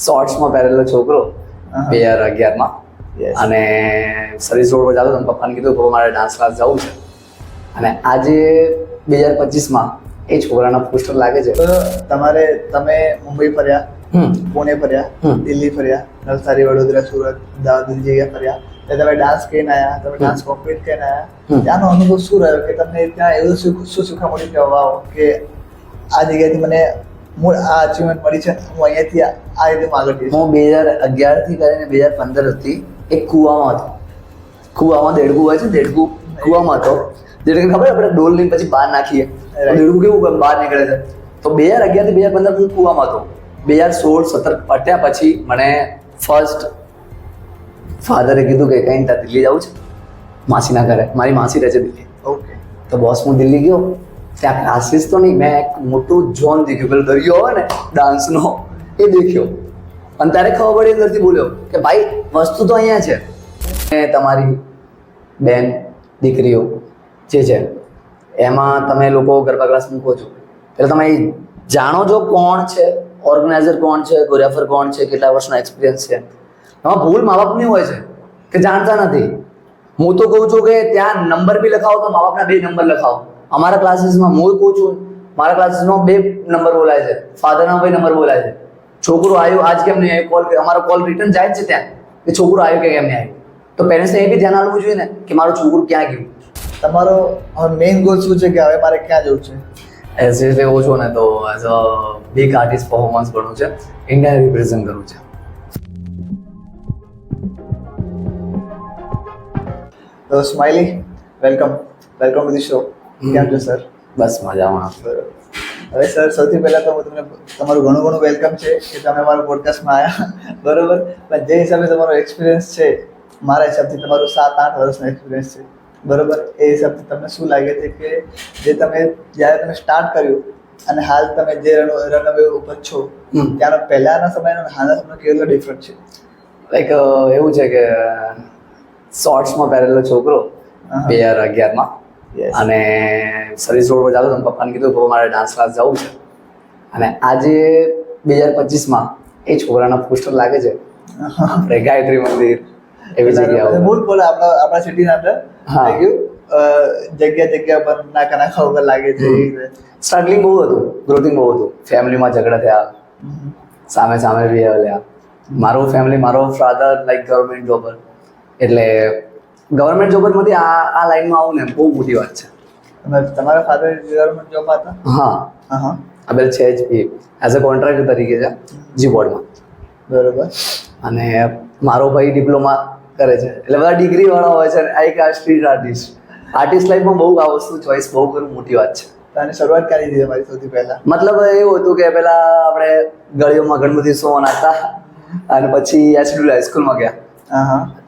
શોર્ટ્સમાં પહેરેલો છોકરો 2011માં અને સર્વિસ રોડ પર જતો તો પપ્પાને કીધું પપ્પા મારે ડાન્સ ક્લાસ જવું છે અને આજે 2025માં એ છોકરાના પોસ્ટર લાગે છે. તો તમે મુંબઈ ફર્યા, પુણે ફર્યા, દિલ્હી ફર્યા, નવસારી, વડોદરા, સુરત, અમદાવાદ જગ્યા ફર્યા, તમે ડાન્સ કરીને આવ્યા, તમે ડાન્સ કોમ્પિટ કરીને આવ્યા, ત્યાંનો અનુભવ શું રહ્યો કે તમને ત્યાં એવું શું શીખવા મળ્યું કે વાવ કે આ જગ્યાએથી મને આ અચીવમેન્ટ મળી છે, હું અહીંયાથી આ રીતે આગળ જઈશ. હું 2011થી કરીને 2015 સુધી એક કૂવામાં હતો. કૂવામાં દેડકું હોય છે, દેડકું કૂવામાં હતો. જેને ખબર આપણે ડોલ લઈને પછી બહાર નાખીએ દેડકું કેવું બહાર નીકળે છે. તો 2011થી 2015 હું કૂવામાં હતો. 2016-17 પટ્યા પછી મને ફર્સ્ટ ફાધરે કીધું કે કંઈ ત્યાં દિલ્હી જવું છે માસીના ઘરે. મારી માસી રહે છે દિલ્હી. ઓકે. તો બોસ હું દિલ્હી ગયો. ત્યાં ક્લાસીસ તો નહીં, મેં એક મોટું ઝોન દેખ્યું, પેલો દરિયો હોય ને ડાન્સનો એ દેખ્યો. અને ત્યારે ખબર પડી અંદરથી બોલ્યો કે ભાઈ વસ્તુ તો અહીંયા છે. તમારી બેન દીકરીઓ જે છે એમાં તમે લોકો ગરબા ક્લાસ મૂકો છો, એટલે તમે જાણો છો કોણ છે ઓર્ગેનાઇઝર, કોણ છે કોરિયોગ્રાફર, કોણ છે, કેટલા વર્ષનો એક્સપિરિયન્સ છે. એમાં ભૂલ મા બાપની હોય છે કે જાણતા નથી. હું તો કહું છું કે ત્યાં નંબર બી લખાવો તો મા બાપના 2 નંબર લખાવો. અમારા ક્લાસીસમાં હું કહું છું, મારા ક્લાસીસમાં 2 નંબર બોલાય છે, ફાધરના 2 નંબર બોલાય છે. છોકરો આવ્યો આજ કેમ નહીં આવ્યો, કોલ અમારો કોલ રિટર્ન જાય જ છે ત્યાં કે છોકરો આવ્યો કે કેમ નહીં આવ્યો. તો પેરેન્ટ્સને એ બી ધ્યાન આપવું જોઈએ ને કે મારું છોકરું ક્યાં ગયું. તમારો મેઇન ગોલ શું છે કે હવે મારે ક્યાં જવું છે? એઝ એટલે કહું છું ને તો as a big artist performance બનવું છે, ઇન્ડિયાને રિપ્રેઝન્ટ કરવું છે. તો smiley, welcome to the show. કેમ છો સર? બસ મજામાં. હવે સર સૌથી પહેલા તો હું તમને તમારું ઘણું વેલકમ છે કે તમે અમારા પોડકાસ્ટમાં આવ્યા, બરોબર. પણ જે હિસાબે તમારો એક્સપિરિયન્સ છે, મારા હિસાબથી તમારું 7-8 વર્ષનો એક્સપિરિયન્સ છે, બરોબર. એ હિસાબથી તમને શું લાગે છે કે જ્યારે તમે સ્ટાર્ટ કર્યું અને હાલ તમે જે રનવે ઉપર છો ત્યાંનો પહેલાના સમયનો અને હાલના સમયનો કેટલો ડિફરન્ટ છે? લાઈક એવું છે કે શોર્ટ્સમાં પહેરેલો છોકરો 2011માં અને સર્વિસ રોડ પર જતો તો પપ્પાને કીધું પપ્પા મારે ડાન્સ ક્લાસ જવું છે અને આજે 2025માં એ છોકરાના પોસ્ટર લાગે છે આપણે ગાયત્રી મંદિર એવી જગ્યાઓ. મૂળ બોલે આપણા સિટીના અંદર થઈ ગયું જગ્યા પર નાકા ઉપર લાગે છે. સ્ટ્રગલિંગ બહુ હતું, ગ્રોથિંગ બહુ હતું. ફેમિલીમાં ઝઘડા થયા, સામે બી આવ્યા. મારું ફેમિલી, મારો ફાધર લાઈક ગવર્મેન્ટ જોબર, એટલે ગવર્મેન્ટ જોબરમાંથી આ લાઈનમાં આવું ને બહુ મોટી વાત છે. તમારા ફાધર ગવર્મેન્ટ જોબમાં હતા? હા, અબેલ છે જ એ એઝ અ કોન્ટ્રાક્ટર તરીકે છે જી બોર્ડમાં, બરોબર. અને મારો ભાઈ ડિપ્લોમા કરે છે. એટલે બધા ડિગ્રી વાળા હોય છે. આ એક સ્ટ્રીટ આર્ટિસ્ટ લાઈફમાં બહુ આ વસ્તુ ચોઈસ બહુ કરવું મોટી વાત છે. અને શરૂઆત કરી દીધી તમારી સૌથી પહેલા? મતલબ એવું હતું કે પહેલા આપણે ગળીઓમાં ઘણી બધી શો નાખતા અને પછી એચડી હાઈસ્કૂલમાં ગયા.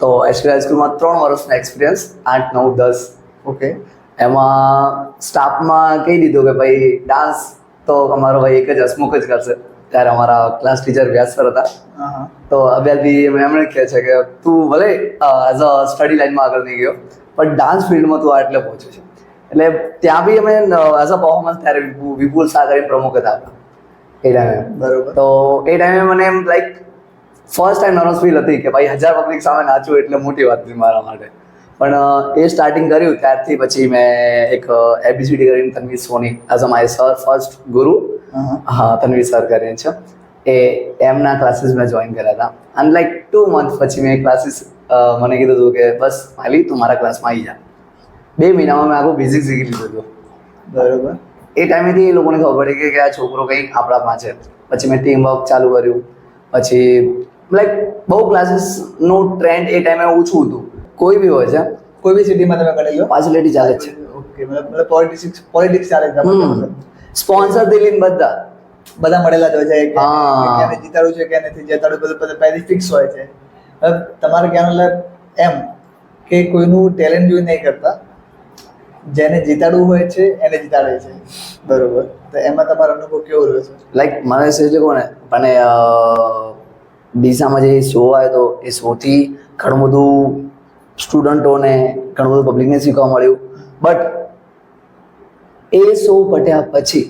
તો એચડી હાઈસ્કૂલમાં 3 વર્ષનો એક્સપિરિયન્સ, 8, 9, 10. ઓકે. એમાં સ્ટાફમાં કહી દીધું કે ભાઈ ડાન્સ તો અમારો ભાઈ એક જ હસમુખ જ કરશે. ત્યારે અમારા ક્લાસ ટીચર વ્યાસ સર હતા. તો અભ્યાસથી એમણે કહે છે કે તું ભલે એઝ અ સ્ટડી લાઈનમાં આગળ નહીં ગયો પણ ડાન્સ ફિલ્ડમાં તું આટલે પહોંચ્યો છે. એટલે ત્યાં બી અમે એઝ અ પરફોર્મન્સ ત્યારે વિપુલ શાહ કરીને પ્રમુખ હતા એ ટાઈમે, બરોબર. તો એ ટાઈમે મને એમ like first time nervous feel હતી કે ભાઈ 1000 પબ્લિક સામે નાચવું એટલે મોટી વાત હતી મારા માટે. પણ એ સ્ટાર્ટિંગ કર્યું ત્યારથી પછી મેં એક એબીસીડી કરીને Tanvir Soni as a my sir first guru, હા તન્વીર સર કરીને છે, એ એમના ક્લાસીસ મેં જોઈન કર્યા હતા. અને લાઈક 2 મંથ પછી મેં ક્લાસીસ મને કીધું હતું કે બસ માલી તું મારા ક્લાસમાં આવી જા. 2 મહિનામાં મેં આખું બેઝિક શીખી લીધું હતું, બરોબર. એ ટાઈમેથી એ લોકોને ખબર પડી કે આ છોકરો કંઈક આપણામાં છે. પછી મેં ટીમ વર્ક ચાલુ કર્યું. પછી લાઈક બહુ ક્લાસીસનું ટ્રેન્ડ એ ટાઈમે ઓછું હતું. કોઈ બી હોય છે, કોઈ બી સિટીમાં તમે કરી લો ફેસિલિટી ચાલે જ છે. ઓકે, મતલબ પોલિટિક્સ ચાલે છે. સ્પોન્સર દિલીન બધા મળેલા જ હોય છે કે ક્યાંને જીતાડવું છે કે નથી જીતાડવું, બધું પહેલી ફિક્સ હોય છે. તમારે ક્યાં મતલબ એમ કે કોઈનું ટેલેન્ટ જોઈ નહીં કરતા, જેને જીતાડવું હોય છે એને જીતાડે છે, બરોબર. તો એમાં તમારો અનુભવ કેવો રહ્યો છે? લાઈક મને સિરિયસલી કહું ને, મને ડીસામાં જે શો આવ્યો હતો એ શોથી ઘણું બધું સ્ટુડન્ટોને ઘણું બધું પબ્લિકને શીખવા મળ્યું. બટ એ શો પટ્યા પછી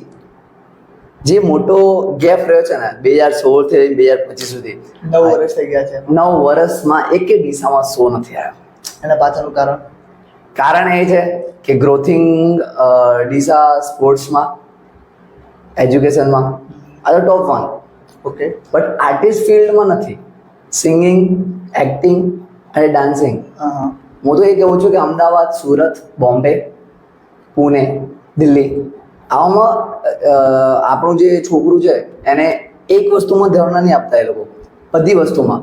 જે મોટો ગેપ રહ્યો છે ને 2016 થી 2025 સુધી 9 વર્ષ થઈ ગયા છે 9 વર્ષમાં એક ડીસામાં શો નથી આવ્યો. એના પાછળનું કારણ એ છે કે ગ્રોથિંગ ડીસા સ્પોર્ટ્સમાં, એજ્યુકેશનમાં આ તો ટોપ 1, ઓકે બટ આર્ટિસ્ટ ફિલ્ડમાં નથી. સિંગિંગ, એક્ટિંગ અને ડાન્સિંગ. હું તો એ કહું છું કે અમદાવાદ, સુરત, બોમ્બે, પુણે, દિલ્હી આવામાં આપણું જે છોકરું છે એને એક વસ્તુમાં ધ્યાન નહીં આપતા એ લોકો, બધી વસ્તુમાં.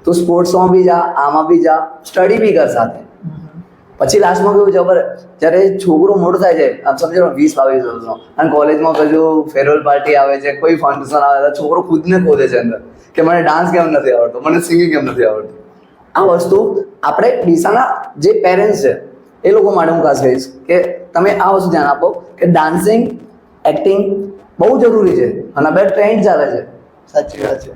તો સ્પોર્ટ્સમાં બી જા, આમાં બી જા, સ્ટડી બી કર સાથે. પછી લાસ્ટમાં કેવું છે ખબર, જ્યારે છોકરો મોટો થાય છે, આમ સમજો 20-22 વર્ષનો, અને કોલેજમાં કશું ફેરવેલ પાર્ટી આવે છે, કોઈ ફંક્શન આવે છે, છોકરો ખુદને ખોદે છે અંદર કે મને ડાન્સ કેમ નથી આવડતો, મને સિંગિંગ કેમ નથી આવડતું. આ વસ્તુ આપણે ડીસાના જે પેરેન્ટ્સ છે એ લોકો માટે હું ખાસ કહીશ કે તમે આ વસ્તુ ધ્યાન આપો કે ડાન્સિંગ, એક્ટિંગ બહુ જરૂરી છે અને બે ટ્રેન્ડ ચાલે છે. સાચી વાત છે,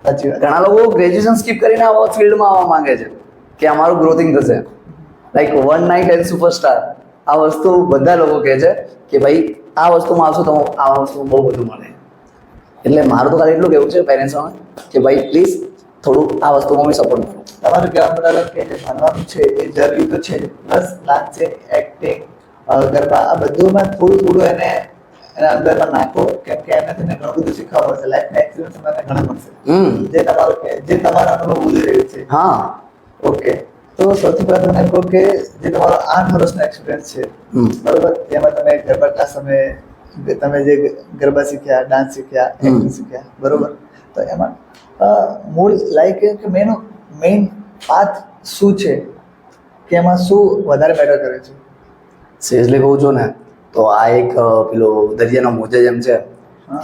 સાચી વાત. ઘણા લોકો ગ્રેજ્યુએશન સ્કીપ કરીને આવા ફિલ્ડમાં આવવા માંગે છે કે અમારું ગ્રોથિંગ થશે, like one night and superstar. આ વસ્તુ બધા લોકો કહે છે કે ભાઈ આ વસ્તુમાં આવશો તો આ વસ્તુ બહુ બધું મળે. એટલે મારું તો ખાલી એટલું કહેવું છે પેરેન્ટ્સોને કે ભાઈ પ્લીઝ થોડું આ વસ્તુમાં બી સપોર્ટ કરો. તમારું કહેવા મતલબ કે જે ભણવાનું છે એ જરૂરી તો છે, પ્લસ ડાન્સિંગ, એક્ટિંગ, ગરબા આ બધુંમાં થોડું એને એના અંદરમાં નાખો, કેમ કે એનાથી તમને ઘણું બધું શીખવા મળશે, લાઈફના એક્સપિરિયન્સ તમને ઘણા મળશે, જે તમારા અનુભવ ઉડી રહ્યું છે. હા, ઓકે. તો સૌથી પહેલા તમે કહો કે જે તમારો 8 વર્ષનો એક્સપિરિયન્સ છે, બરોબર, એમાં તમે ગરબા ક્લાસ તમે જે ગરબા શીખ્યા, ડાન્સ શીખ્યા, એક્ટિંગ શીખ્યા, બરોબર, તો એમાં મૂળ લાઈક કે મેઇન પાથ શું છે કે એમાં શું વધારે મેટર કરે છે? સિરિયસલી કહું છું ને તો આ એક પેલો દરિયાનો મોજે જેમ છે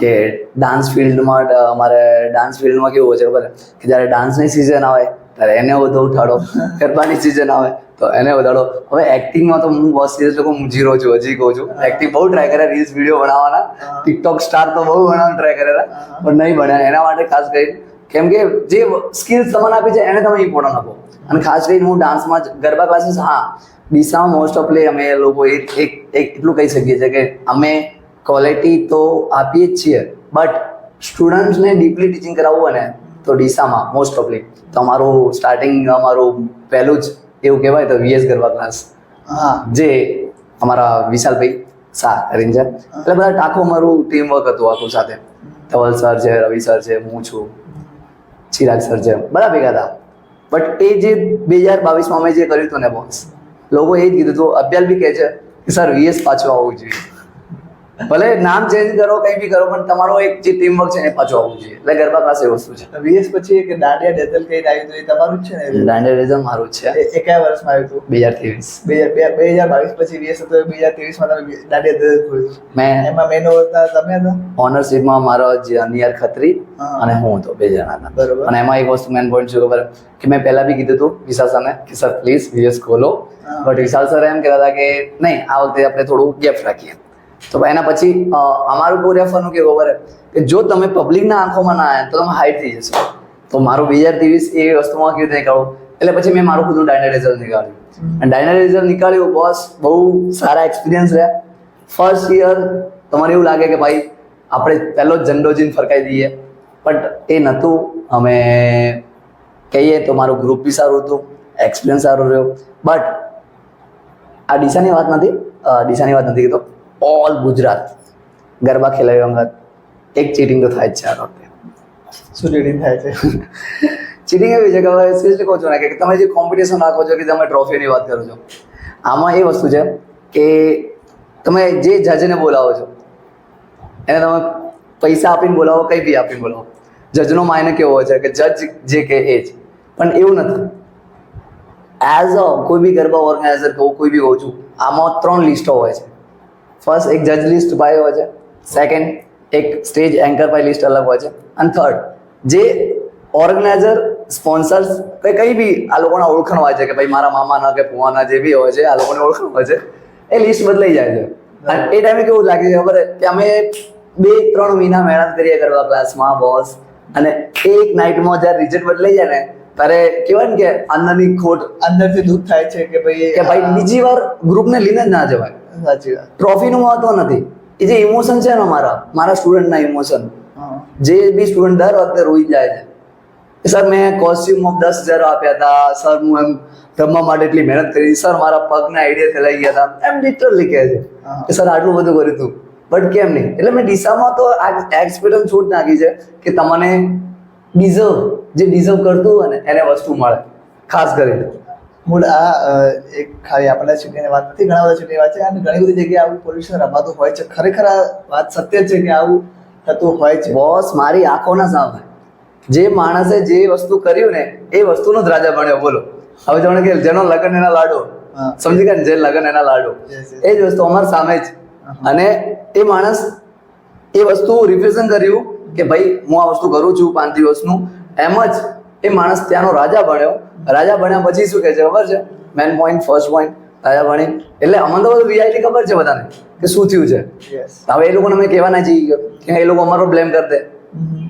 કે ડાન્સ ફિલ્ડમાં અમારે ડાન્સ ફિલ્ડમાં કેવું હોય છે ખબર કે જ્યારે ડાન્સની સિઝન આવે ત્યારે એને વધુ ઉઠાડો, ગરબાની સિઝન આવે તો એને વધારો. હવે એક્ટિંગમાં તો હું બસ સિરિયસલી હું જીરો છું, હજી કહું છું. એક્ટિંગ બહુ ટ્રાય કર્યા, રીલ્સ વિડીયો બનાવવાના, ટિકટોક સ્ટાર તો બહુ બનાવવાનું ટ્રાય કરેલા પણ નહીં બન્યા. એના માટે ખાસ કરી કેમ કે જે સ્કિલ્સ તમને આપી છે એને તમે ઇમ્પોર્ટન્ટ આપો. અને ખાસ કરીને હું ડાન્સમાં ગરબા ક્લાસીસ, હા ડીસામાં મોસ્ટ ઓફલી અમે લોકો એક એટલું કહી શકીએ છીએ કે અમે ક્વોલિટી તો આપીએ જ છીએ, બટ સ્ટુડન્ટ્સને ડીપલી ટીચિંગ કરાવવું હોય ને તો ડીસામાં મોસ્ટ ઓફલી તો અમારું સ્ટાર્ટિંગ અમારું પહેલું જ એવું કહેવાય તો VS ગરબા ક્લાસ, જે અમારા વિશાલભાઈ શાહ કરીને છે. એટલે બધા આખું અમારું ટીમ વર્ક હતું આખું સાથે. ધવલ સર છે, રવિ સર છે, હું છું, ચિરાગ સર છે, બધા ભેગા હતા. બટ એ જે 2022માં અમે જે કર્યું હતું ને બોસ, લોકો એ જ કીધું હતું, અભ્યાલ બી કહે છે કે સર VS પાછું આવવું જોઈએ. ભલે નામ ચેન્જ કરો, કંઈ બી કરો, પણ તમારો એક જે ટીમ વર્ક છે એ પાછું આવવું જોઈએ. એટલે ગરબા ક્લાસ એ વસ્તુ છે. VS પછી એક દાંડિયા ડેઝલ કઈ આવ્યું હતું, એ તમારું જ છે ને? દાંડિયા ડેઝલ મારું જ છે. એ કયા વર્ષમાં આવ્યું હતું? 2023. પછી VS હતો, 2023માં તમે દાંડિયા ડેઝલ ખોલ્યું. મેં એમાં મેનો હતા તમે હતા? ઓનરશિપમાં મારો નિયર ખત્રી અને હું હતો, 2 જણા હતા. બરોબર. અને એમાં એક વસ્તુ મેન પોઈન્ટ શું ખબર કે મેં પહેલા બી કીધું હતું વિશાલ સરને કે સર પ્લીઝ VS ખોલો, બટ વિશાલ સર એમ કહેતા હતા કે નહીં આ વખતે આપણે થોડું ગેપ રાખીએ. તો એના પછી અમારું કોરિયોગ્રાફરનું કેવું ખબર કે જો તમે પબ્લિકના આંખોમાં ના આવ્યા તો તમે હાઈડ થઈ જશો. તો મારું 2023 એ વસ્તુમાં કેવી રીતે નીકાળું, એટલે પછી મેં મારું ખુદનું ડાયના રિઝલ્ટ નીકાળ્યું. અને ડાયના રિઝલ્ટ નીકાળ્યું બોસ, બહુ સારા એક્સપિરિયન્સ રહ્યા. ફર્સ્ટ યર તમારે એવું લાગે કે ભાઈ આપણે પહેલો જ ઝંડો જીન ફરકાઈ દઈએ, બટ એ નહોતું. અમે કહીએ તો મારું ગ્રુપ બી સારું હતું, એક્સપિરિયન્સ સારો રહ્યો. બટ આ ડીસાની વાત નથી કીધો, ઓલ ગુજરાત ગરબા ખેલાવ્યો અંગત એક ચીટિંગ તો થાય જ છે આ વખતે. શું ચીટિંગ થાય છે? ચીટિંગ એવી છે કે હવે સિરિયસલી કહું છું ને કે તમે જે કોમ્પિટિશન રાખો છો કે તમે ટ્રોફીની વાત કરો છો, આમાં એ વસ્તુ છે કે તમે જે જજને બોલાવો છો એને તમે પૈસા આપીને બોલાવો, કંઈ બી આપીને બોલાવો, જજનો માયને કેવો હોય છે કે જજ જે કે એ જ, પણ એવું નથી. એઝ અ કોઈ બી ગરબા ઓર્ગેનાઇઝર કહું, કોઈ બી કહું છું, આમાં 3 લિસ્ટો હોય છે. ફર્સ્ટ એક જજ લિસ્ટ પાય હોય છે, સેકન્ડ એક સ્ટેજ એન્કર પાય લિસ્ટ અલગ હોય છે, અને થર્ડ જે ઓર્ગેનાઇઝર સ્પોન્સર્સ કંઈ બી આ લોકોને ઓળખાણ હોય છે કે ભાઈ મારા મામાના કે ફુવાના જે બી હોય છે આ લોકોને ઓળખાણ હોય છે, એ લિસ્ટ બદલાઈ જાય છે. અને એ ટાઈમે કેવું લાગે છે ખબર કે અમે 2-3 મહિના મહેનત કરીએ ગરબા ક્લાસમાં બોસ, અને એક નાઇટમાં જ્યારે રિઝલ્ટ બદલાઈ જાય ને ત્યારે કહેવાય ને કે અંદરની ખોટ, અંદરથી દુઃખ થાય છે કે ભાઈ બીજી વાર ગ્રુપને લઈને જ ના જવાય. સાચી વાત. ટ્રોફીનું મહત્વ નથી, એ જે ઇમોશન છે ને મારા સ્ટુડન્ટના ઇમોશન, હા. જે બી સ્ટુડન્ટ દર વખતે રોઈ જાય છે કે સર મેં કોસ્ટ્યુમ ઓફ 10,000 આપ્યા હતા, સર હું એમ રમવા માટે એટલી મહેનત કરી, સર મારા પગના આઈડિયા ફેલાઈ ગયા હતા, એમ લિટરલી કહે છે કે સર આટલું બધું કર્યું હતું બટ કેમ નહીં. એટલે મેં ડીસામાં તો આ એક્સપિરિયન્સ છૂટ નાખી છે કે તમને ડિઝર્વ કરતું હોય ને એને વસ્તુ મળે, ખાસ કરીને. મૂળ આ એક ખાલી આપણા સિટીની વાત નથી, ઘણા બધા સિટીની વાત છે અને ઘણી બધી જગ્યાએ આવું પોલ્યુશન રમાતું હોય છે. ખરેખર આ વાત સત્ય છે કે આવું થતું હોય છે. બોસ મારી આંખોના સામે જે માણસે જે વસ્તુ કર્યું ને એ વસ્તુનો જ રાજા બન્યો. બોલો હવે જાણે કે જેનો લગન એના લાડો, હા. સમજી ગયા ને, જે લગન એના લાડો, Yes, yes. એ જ વસ્તુ અમારી સામે જ. અને એ માણસ એ વસ્તુ રિપ્રેઝન્ટ કર્યું કે ભાઈ હું આ વસ્તુ કરું છું 5 દિવસનું, એમ જ એ માણસ ત્યાંનો રાજા બન્યો. રાજા બન્યા પછી શું કહે છે ખબર છે? મેન પોઈન્ટ, ફર્સ્ટ પોઈન્ટ, રાજા બની એટલે અમને તો બધું રિયાલિટી ખબર છે બધાને કે શું થયું છે. Yes. હવે એ લોકોને અમે કહેવા ના જઈએ કે એ લોકો અમારો બ્લેમ કરી દે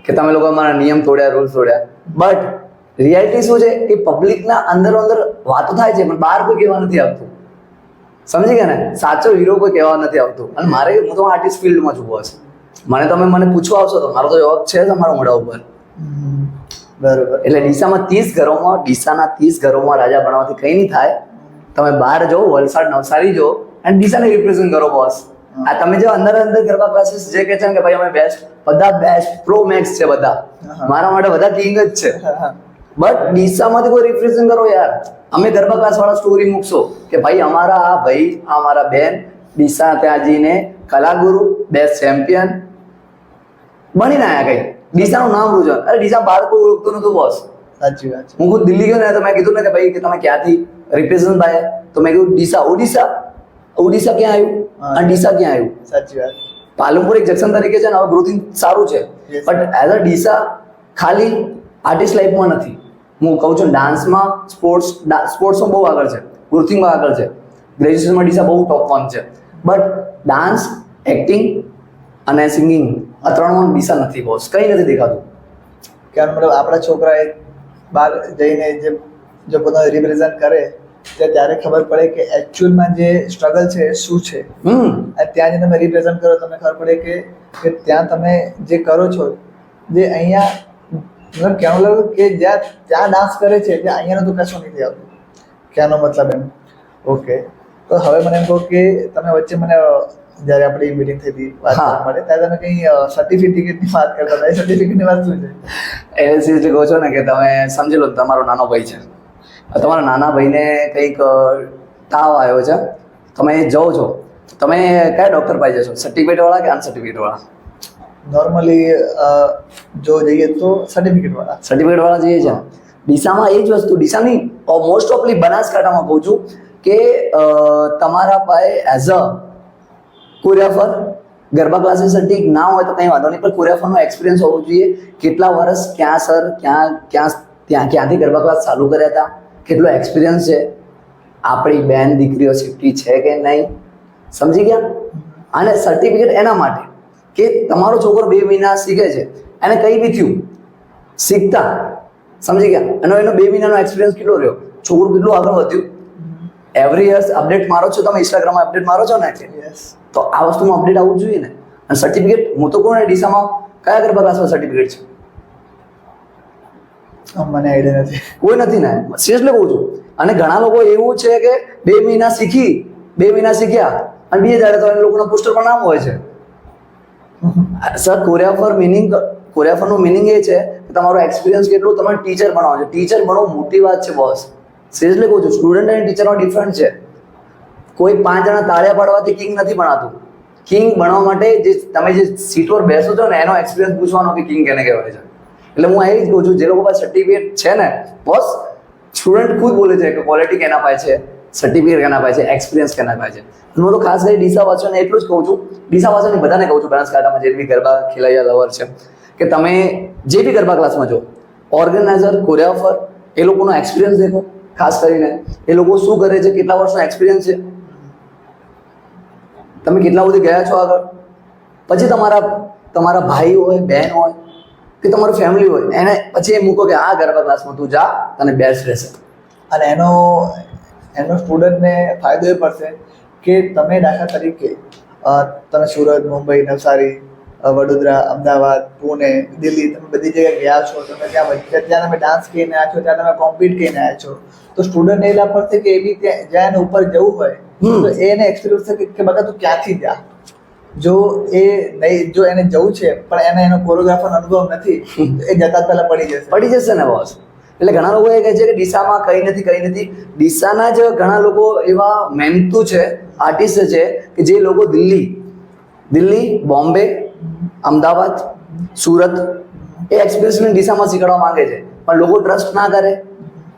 કે તમે લોકો અમારા નિયમ તોડ્યા, રૂલ્સ તોડ્યા. બટ રિયાલિટી શું છે કે પબ્લિકના અંદરો અંદર વાતો થાય છે પણ બહાર કોઈ કહેવા નથી આવતું. સમજી ગયા ને? સાચો હીરો કોઈ કહેવા નથી આવતું. અને મારે, હું તો આર્ટિસ્ટ ફિલ્ડમાં છું બોસ. મને પૂછવા આવશો તો મારો તો જવાબ છે જ અમારા મોઢા ઉપર. બરોબર. એટલે ડીસાના 30 ઘરોમાં રાજા બનવાથી કંઈ નહીં થાય. તમે બહાર જાઓ, વલસાડ, નવસારી જાઓ અને ડીસાને રિપ્રેઝન્ટ કરો બોસ. આ તમે જો અંદર ગરબા ક્લાસીસ જે કહે છે ને કે ભાઈ અમે બેસ્ટ, બધા બેસ્ટ પ્રો મેક્સ છે બધા, મારા માટે બધા કિંગ જ છે. બટ ડીસામાંથી કોઈ રિપ્રેઝન્ટ કરો યાર. અમે ગરબા ક્લાસ વાળા સ્ટોરી મૂકશો કે ભાઈ અમારા આ ભાઈ, આ મારા બેન ડીસા ત્યાં જઈને કલાગુરુ, બેસ્ટ ચેમ્પિયન બનીને આયા. કઈ ડીસાનું નામ રૂજન. અરે ડીસા બહાર કોઈ ઓળખતું નતું બોસ. સાચી વાત છે. હું ખુદ દિલ્હી ગયો ને તો મેં કીધું ને કે ભાઈ કે તમે ક્યાંથી રિપ્રેઝન્ટ થાય, તો મેં કીધું ડીસા. ઓડિશા ક્યાં આવ્યું અને ડીસા ક્યાં આવ્યું? સાચી વાત. પાલનપુર એક જંકશન તરીકે છે ને, હવે ગ્રોથિંગ સારું છે, Yes. But as a Deesa ખાલી આર્ટિસ્ટ લાઈફમાં નથી. હું કહું છું ડાન્સમાં, સ્પોર્ટ્સમાં બહુ આગળ છે, ગ્રોથિંગમાં આગળ છે, ગ્રેજ્યુએશનમાં ડીસા બહુ ટોપ 1 છે. બટ ડાન્સ, એક્ટિંગ અને સિંગિંગ આ ત્રણમાં ડીસા નથી બોસ. કંઈ નથી દેખાતું. કે મતલબ આપણા છોકરાએ બહાર જઈને જે પોતાનું રિપ્રેઝન્ટ કરે તે ત્યારે ખબર પડે કે એકચ્યુઅલમાં જે સ્ટ્રગલ છે એ શું છે. અને ત્યાં જે તમે રિપ્રેઝન્ટ કરો તમને ખબર પડે કે ત્યાં તમે જે કરો છો, જે અહીંયા મતલબ કહેવાનો મતલબ કે ત્યાં ડાન્સ કરે છે ત્યાં અહીંયાનું તો કશું નથી આવતું. કહેવાનો મતલબ એમ. ઓકે, તો હવે મને એમ કહો કે તમે વચ્ચે મને જ્યારે આપણી મીટિંગ થઈ હતી વાત હા. કરવા માટે, ત્યારે તમે કંઈ સર્ટિફિકેટની વાત કરતા હતા. એ સર્ટિફિકેટની વાત શું છે? એ સિરિયસલી કહો છો ને કે તમે સમજી લો તમારો નાનો ભાઈ છે, તમારા નાના ભાઈને કંઈક તાવ આવ્યો છે, તમે જાઓ છો, તમે કયા ડૉક્ટર પાસે જશો? સર્ટિફિકેટ વાળા કે અનસર્ટિફિકેટ વાળા? નોર્મલી જો જઈએ તો સર્ટિફિકેટ વાળા. સર્ટિફિકેટ વાળા જઈએ છે. ડીસામાં એ જ વસ્તુ, ડીસાની મોસ્ટ ઓફલી બનાસકાંઠામાં કહું છું કે તમારા પાસે as a choreographer garba classes સર્ટિક ના હોય તો કંઈ વાંધો નહીં, પણ કોરિયોગ્રાફરનો એક્સપિરિયન્સ હોવો જોઈએ. કેટલા વર્ષ ક્યાં સર ક્યાંથી ગરબા ક્લાસ ચાલુ કર્યા હતા, કેટલો એક્સપિરિયન્સ છે, આપણી બેન દીકરીઓ સેફ્ટી છે કે નહીં, સમજી ગયા? અને સર્ટિફિકેટ એના માટે કે તમારો છોકરો 2 મહિના શીખે છે, એને કંઈ બી થયું શીખતા, સમજી ગયા? એનો 2 મહિનાનો એક્સપિરિયન્સ કેટલો રહ્યો, છોકરું કેટલું આગળ વધ્યું. એવરી યર્સ અપડેટ મારો છો તમે, ઇન્સ્ટાગ્રામમાં અપડેટ મારો છો ને, યસ. તો આ વસ્તુમાં અપડેટ આવવું જોઈએ ને. અને સર્ટિફિકેટ, હું તો કોને ડીસામાં કયા ગરબા ક્લાસમાં સર્ટિફિકેટ છે? મને આઈડિયા નથી. કોઈ નથી ને, સિરિયસલી કહું છું. અને ઘણા લોકો એવું છે કે 2 મહિના શીખ્યા અને 2000 તો એ લોકોના પોસ્ટર પર નામ હોય છે. સર કોરિયોગ્રાફરનું મિનિંગ એ છે કે તમારો એક્સપિરિયન્સ કેટલું, તમારે ટીચર બનાવો છે. ટીચર બનવું મોટી વાત છે બોસ. સિરિયસલી કહું છું, સ્ટુડન્ટ અને ટીચરમાં ડિફરન્ટ છે. કોઈ 5 જણા તાળિયા પાડવાથી કિંગ નથી બનાતું. કિંગ બનવા માટે તમે જે સીટ પર બેસો છો ને એનો એક્સપિરિયન્સ પૂછવાનો કે કિંગ કેને કહેવાય છે. એટલે હું એ જ કહું છું, જે લોકો પાસે સર્ટિફિકેટ છે ને બોસ, સ્ટુડન્ટ ખુદ બોલે છે કે ક્વોલિટી કેના પાસે છે, સર્ટિફિકેટ કેના પાસે છે, એક્સપિરિયન્સ કેના પાસે છે. હું તો ખાસ કરી ડીસા વાસીઓને એટલું જ કહું છું, ડીસા વાસીઓને બધાને કહું છું, બનાસકાંઠામાં જે બી ગરબા ખેલાયા લવર છે, કે તમે જે બી ગરબા ક્લાસમાં જો, ઓર્ગેનાઇઝર, કોરિયોગ્રાફર, એ લોકોનો એક્સપિરિયન્સ દેખો. ખાસ કરીને એ લોકો શું કરે છે, કેટલા વર્ષનો એક્સપિરિયન્સ છે, તમે કેટલા સુધી ગયા છો આગળ. પછી તમારા ભાઈ હોય, બહેન હોય કે તમારું ફેમિલી હોય, એને પછી એ મૂકો કે આ ગરબા ક્લાસમાં તું જા, તને બેસ્ટ રહેશે. અને એનો સ્ટુડન્ટને ફાયદો એ પડશે કે તમે દાખલા તરીકે તમે સુરત, મુંબઈ, નવસારી, વડોદરા, અમદાવાદ, પુણે, દિલ્હી, તમે બધી જગ્યાએ ગયા છો, તમે ત્યાં તમે ડાન્સ કરીને આવ્યા છો, ત્યાં તમે કોમ્પિટ કરીને આવ્યા છો, તો સ્ટુડન્ટ એલા પરથી કે એ બી જ્યાં એને ઉપર જવું હોય તો એને એક્સપિરિયન્સ થાય કે બકા તું ક્યાંથી જા, જો એ નહીં, જો એને જવું છે પણ એને એનો કોરિયોગ્રાફર અનુભવ નથી એ જતા પહેલા પડી જશે ને બોસ. એટલે ઘણા લોકો એ કહે છે કે ડીસામાં કંઈ નથી. ડીસાના જ ઘણા લોકો એવા મહેનતુ છે, આર્ટિસ્ટ છે કે જે લોકો દિલ્હી, બોમ્બે, અમદાવાદ, સુરત એ એક્સપિરિયન્સને ડીસામાં શીખવાડવા માંગે છે, પણ લોકો ટ્રસ્ટ ના કરે.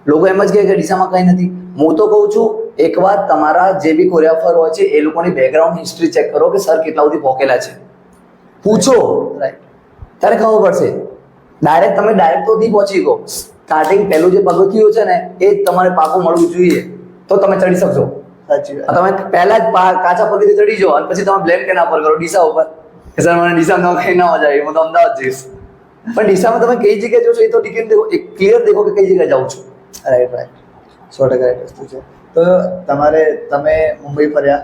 લોકો એમ જ કહે કે ડીસામાં કંઈ નથી. હું તો કહું છું એકવાર તમારા જે બી કોરિયોગ્રાફર હોય છે એ લોકોની બેકગ્રાઉન્ડ હિસ્ટ્રી ચેક કરો કે સર કેટલા સુધી પહોંચેલા છે, પૂછો, રાઈટ, ત્યારે ખબર પડશે. ડાયરેક્ટ તો નહીં પહોંચી ગયો. સ્ટાર્ટિંગ પહેલું જે પગથિયું છે ને એ જ તમારે પાકું મળવું જોઈએ તો તમે ચડી શકશો. સાચી વાત. તમે પહેલા જ કાચા પગથી ચડી જાઓ અને પછી તમે બ્લેમ કેના પર કરો, ડીસા ઉપર, કે સર મને ડીસામાં કઈ ના મજા આવી, હું તો અમદાવાદ જઈશ. પણ ડીસામાં તમે કઈ જગ્યાએ જો છો એ તો ટિકિટ દેખો, એક ક્લિયર દેખો કે કઈ જગ્યાએ જાઉં છું. રાઈટ, 100% રાઈટ વસ્તુ છે. તો તમે મુંબઈ ફર્યા,